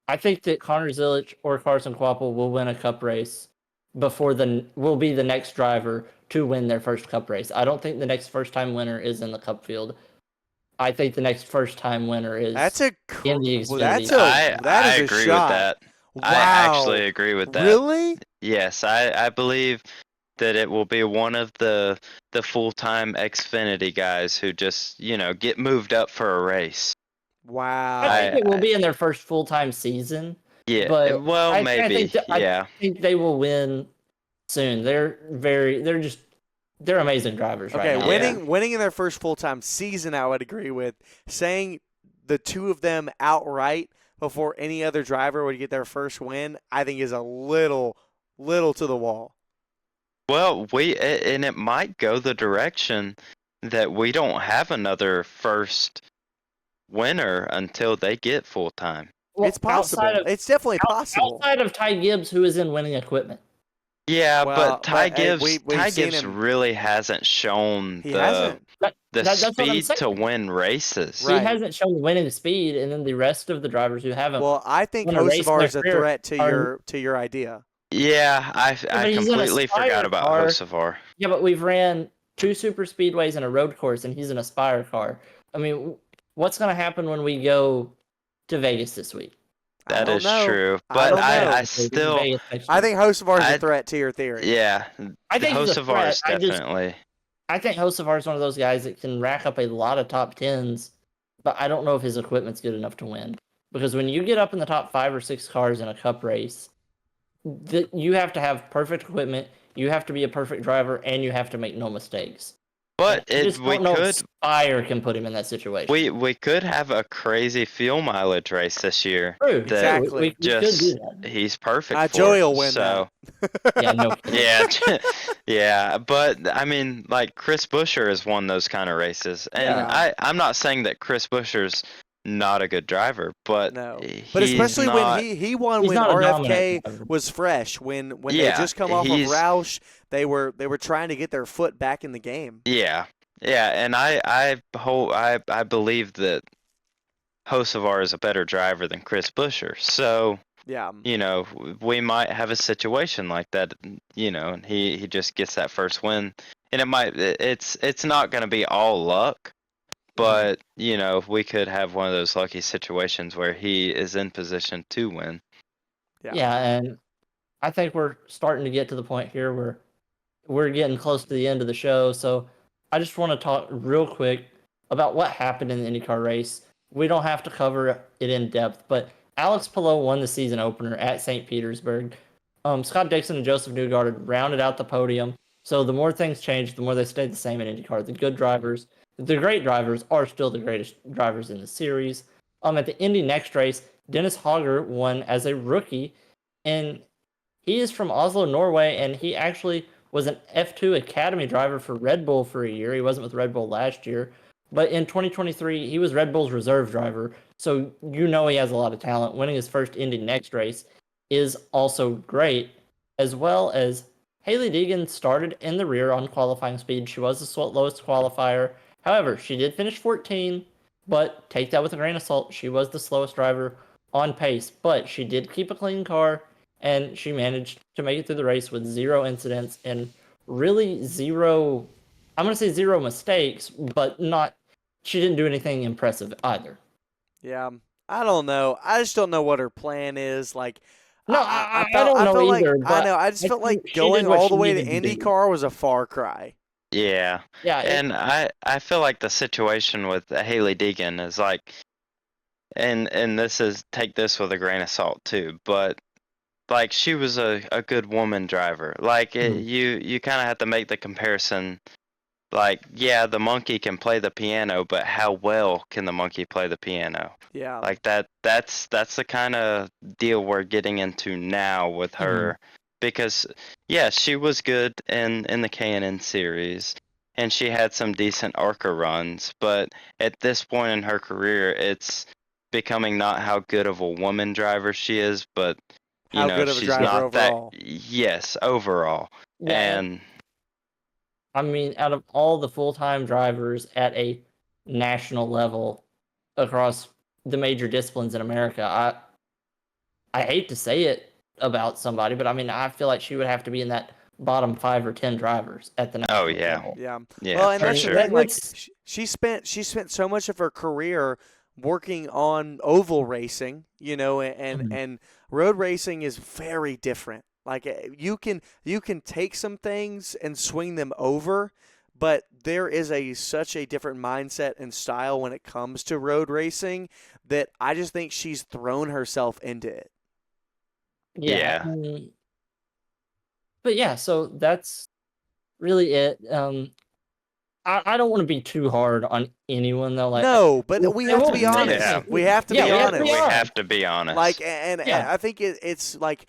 Speaker 2: I think that Connor Zilisch or Carson Kvapil will win a Cup race will be the next driver to win their first Cup race. I don't think the next first-time winner is in the Cup field. I think the next first-time winner is in the Xfinity.
Speaker 3: I agree with that.
Speaker 1: Wow.
Speaker 3: I actually agree with that.
Speaker 1: Really?
Speaker 3: Yes, I believe that it will be one of the full-time Xfinity guys who just, get moved up for a race.
Speaker 1: Wow.
Speaker 2: I think it will be in their first full-time season.
Speaker 3: Yeah,
Speaker 2: but
Speaker 3: well, maybe.
Speaker 2: I think they will win soon. They're amazing drivers right now.
Speaker 1: Winning in their first full-time season, I would agree with. Saying the two of them outright before any other driver would get their first win, I think is a little to the wall.
Speaker 3: Well, and it might go the direction that we don't have another first winner until they get full-time.
Speaker 1: Well, it's possible. It's definitely possible.
Speaker 2: Outside of Ty Gibbs, who is in winning equipment.
Speaker 3: Yeah, but Ty Gibbs really hasn't shown the speed to win races.
Speaker 2: Right. He hasn't shown winning speed, and then the rest of the drivers who haven't.
Speaker 1: Well, I think Hocevar is a threat to your idea.
Speaker 3: Yeah, I completely forgot about Hocevar.
Speaker 2: Yeah, but we've ran 2 super speedways and a road course, and he's an Aspire car. I mean, what's going to happen when we go to Vegas this week?
Speaker 3: That is true, but I still
Speaker 1: I think Hocevar is a threat to your theory.
Speaker 3: Yeah,
Speaker 2: I think
Speaker 3: Hocevar is definitely.
Speaker 2: I think Hocevar is one of those guys that can rack up a lot of top 10s, but I don't know if his equipment's good enough to win. Because when you get up in the top 5 or 6 cars in a cup race, you have to have perfect equipment, you have to be a perfect driver, and you have to make no mistakes.
Speaker 3: But
Speaker 2: I just
Speaker 3: we
Speaker 2: don't know
Speaker 3: could
Speaker 2: if Spire can put him in that situation.
Speaker 3: we could have a crazy fuel mileage race this year.
Speaker 2: True.
Speaker 3: that
Speaker 1: Exactly.
Speaker 2: We could do
Speaker 3: Just
Speaker 2: that.
Speaker 3: he's perfect for.
Speaker 1: Joey will win
Speaker 3: so.
Speaker 1: that.
Speaker 2: Yeah, no kidding.
Speaker 3: Yeah, yeah, but I mean, like Chris Buescher has won those kind of races, and
Speaker 1: Yeah.
Speaker 3: I'm not saying that Chris Buescher's not a good driver, but
Speaker 1: No,
Speaker 3: he's
Speaker 1: but especially
Speaker 3: not,
Speaker 1: when he won
Speaker 2: he's
Speaker 1: when
Speaker 2: not a
Speaker 1: RFK
Speaker 2: dominant driver.
Speaker 1: was fresh, when they
Speaker 3: Yeah,
Speaker 1: just come off of
Speaker 3: he's-
Speaker 1: Roush, they were trying to get their foot back in the game.
Speaker 3: yeah, and I believe that Hocevar is a better driver than Chris Buescher, so
Speaker 1: Yeah,
Speaker 3: we might have a situation like that, and he just gets that first win, and it's not going to be all luck. But, we could have one of those lucky situations where he is in position to win.
Speaker 2: Yeah, and I think we're starting to get to the point here where we're getting close to the end of the show. So I just want to talk real quick about what happened in the IndyCar race. We don't have to cover it in depth, but Alex Palou won the season opener at St. Petersburg. Scott Dixon and Joseph Newgarden rounded out the podium. So the more things changed, the more they stayed the same in IndyCar. The great drivers are still the greatest drivers in the series. At the Indy Next race, Dennis Hogger won as a rookie, and he is from Oslo, Norway, and he actually was an F2 Academy driver for Red Bull for a year. He wasn't with Red Bull last year, but in 2023, he was Red Bull's reserve driver, so he has a lot of talent. Winning his first Indy Next race is also great, as well as Hailie Deegan started in the rear on qualifying speed. She was the lowest qualifier. However, she did finish 14, but take that with a grain of salt. She was the slowest driver on pace, but she did keep a clean car, and she managed to make it through the race with 0 incidents and really zero, I'm going to say 0 mistakes, but she didn't do anything impressive either.
Speaker 1: yeah. I don't know. I just don't know what her plan is. Like,
Speaker 2: No, I don't know
Speaker 1: felt
Speaker 2: either.
Speaker 1: Like,
Speaker 2: but
Speaker 1: I know. I just felt like
Speaker 2: she
Speaker 1: going
Speaker 2: did what
Speaker 1: all
Speaker 2: she
Speaker 1: the way to
Speaker 2: needed do.
Speaker 1: IndyCar was a far cry.
Speaker 3: Yeah.
Speaker 2: Yeah,
Speaker 3: And I feel like the situation with Hailie Deegan is like, and take this with a grain of salt too, but like she was a good woman driver. Like you kind of have to make the comparison. Like, yeah, the monkey can play the piano, but how well can the monkey play the piano?
Speaker 1: Yeah.
Speaker 3: Like that's the kind of deal we're getting into now with her. Because yeah, she was good in the K&N series, and she had some decent ARCA runs, but at this point in her career, it's becoming not how good of a woman driver she is, but
Speaker 1: How good of a
Speaker 3: she's
Speaker 1: driver
Speaker 3: not
Speaker 1: overall.
Speaker 3: yes, overall.
Speaker 2: Yeah,
Speaker 3: And
Speaker 2: I mean, out of all the full-time drivers at a national level across the major disciplines in America, I hate to say it about somebody, but I mean, I feel like she would have to be in that bottom 5 or 10 drivers at the national level.
Speaker 1: Yeah.
Speaker 3: Yeah,
Speaker 1: Well, and
Speaker 3: for
Speaker 1: that's
Speaker 3: sure.
Speaker 1: the thing. Like, she spent so much of her career working on oval racing, and road racing is very different. Like, you can take some things and swing them over, but there is such a different mindset and style when it comes to road racing that I just think she's thrown herself into it.
Speaker 3: Yeah.
Speaker 2: But yeah, so that's really it. I don't want to be too hard on anyone though. Like,
Speaker 1: no, but we have to be honest.
Speaker 3: Yeah.
Speaker 1: We have to be honest.
Speaker 3: We have to be honest.
Speaker 1: Like, and I think it's like,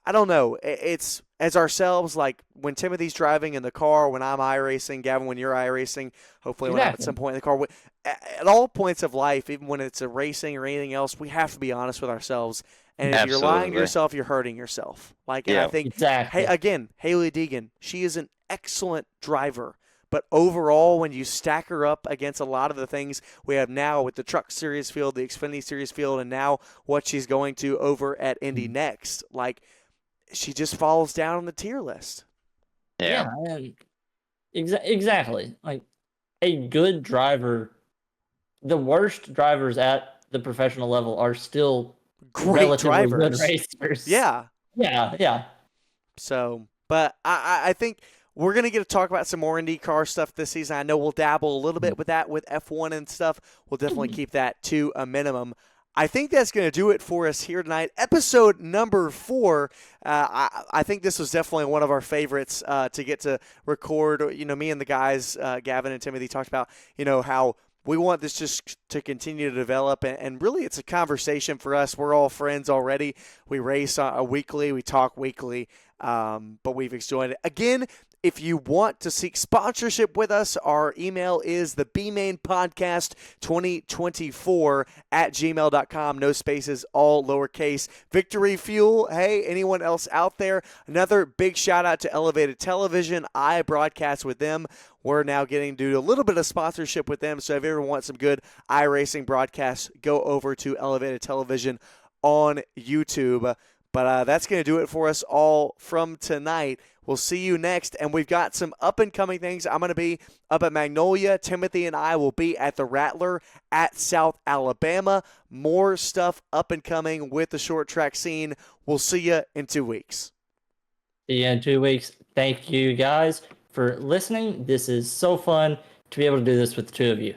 Speaker 1: I don't know. It's as ourselves, like when Timothy's driving in the car, when I'm iRacing, Gavin, when you're iRacing, hopefully when I'm at some point in the car. At all points of life, even when it's a racing or anything else, we have to be honest with ourselves. And if you're lying to yourself, you're hurting yourself. Like, and I think,
Speaker 2: exactly.
Speaker 1: Hey, again, Hailie Deegan, she is an excellent driver. But overall, when you stack her up against a lot of the things we have now with the Truck Series field, the Xfinity Series field, and now what she's going to over at Indy Next, like, she just falls down on the tier list.
Speaker 2: Yeah, and exactly. Like, a good driver, the worst drivers at the professional level are still
Speaker 1: great drivers.
Speaker 2: Good racers.
Speaker 1: Yeah.
Speaker 2: Yeah.
Speaker 1: So, but I think we're going to get to talk about some more IndyCar stuff this season. I know we'll dabble a little bit with that with F1 and stuff. We'll definitely keep that to a minimum. I think that's going to do it for us here tonight. Episode number 4. I think this was definitely one of our favorites to get to record. Me and the guys, Gavin and Timothy, talked about, how we want this just to continue to develop, and really it's a conversation for us. We're all friends already. We race weekly. We talk weekly, but we've enjoyed it. Again, if you want to seek sponsorship with us, our email is the bmainpodcast2024@gmail.com. No spaces, all lowercase. Victory Fuel. Hey, anyone else out there? Another big shout out to Elevated Television. I broadcast with them. We're now getting to do a little bit of sponsorship with them. So if you ever want some good iRacing broadcasts, go over to Elevated Television on YouTube. But that's going to do it for us all from tonight. We'll see you next, and we've got some up-and-coming things. I'm going to be up at Magnolia. Timothy and I will be at the Rattler at South Alabama. More stuff up-and-coming with the short track scene. We'll see you in 2 weeks.
Speaker 2: See you in 2 weeks. Thank you, guys, for listening. This is so fun to be able to do this with the two of you.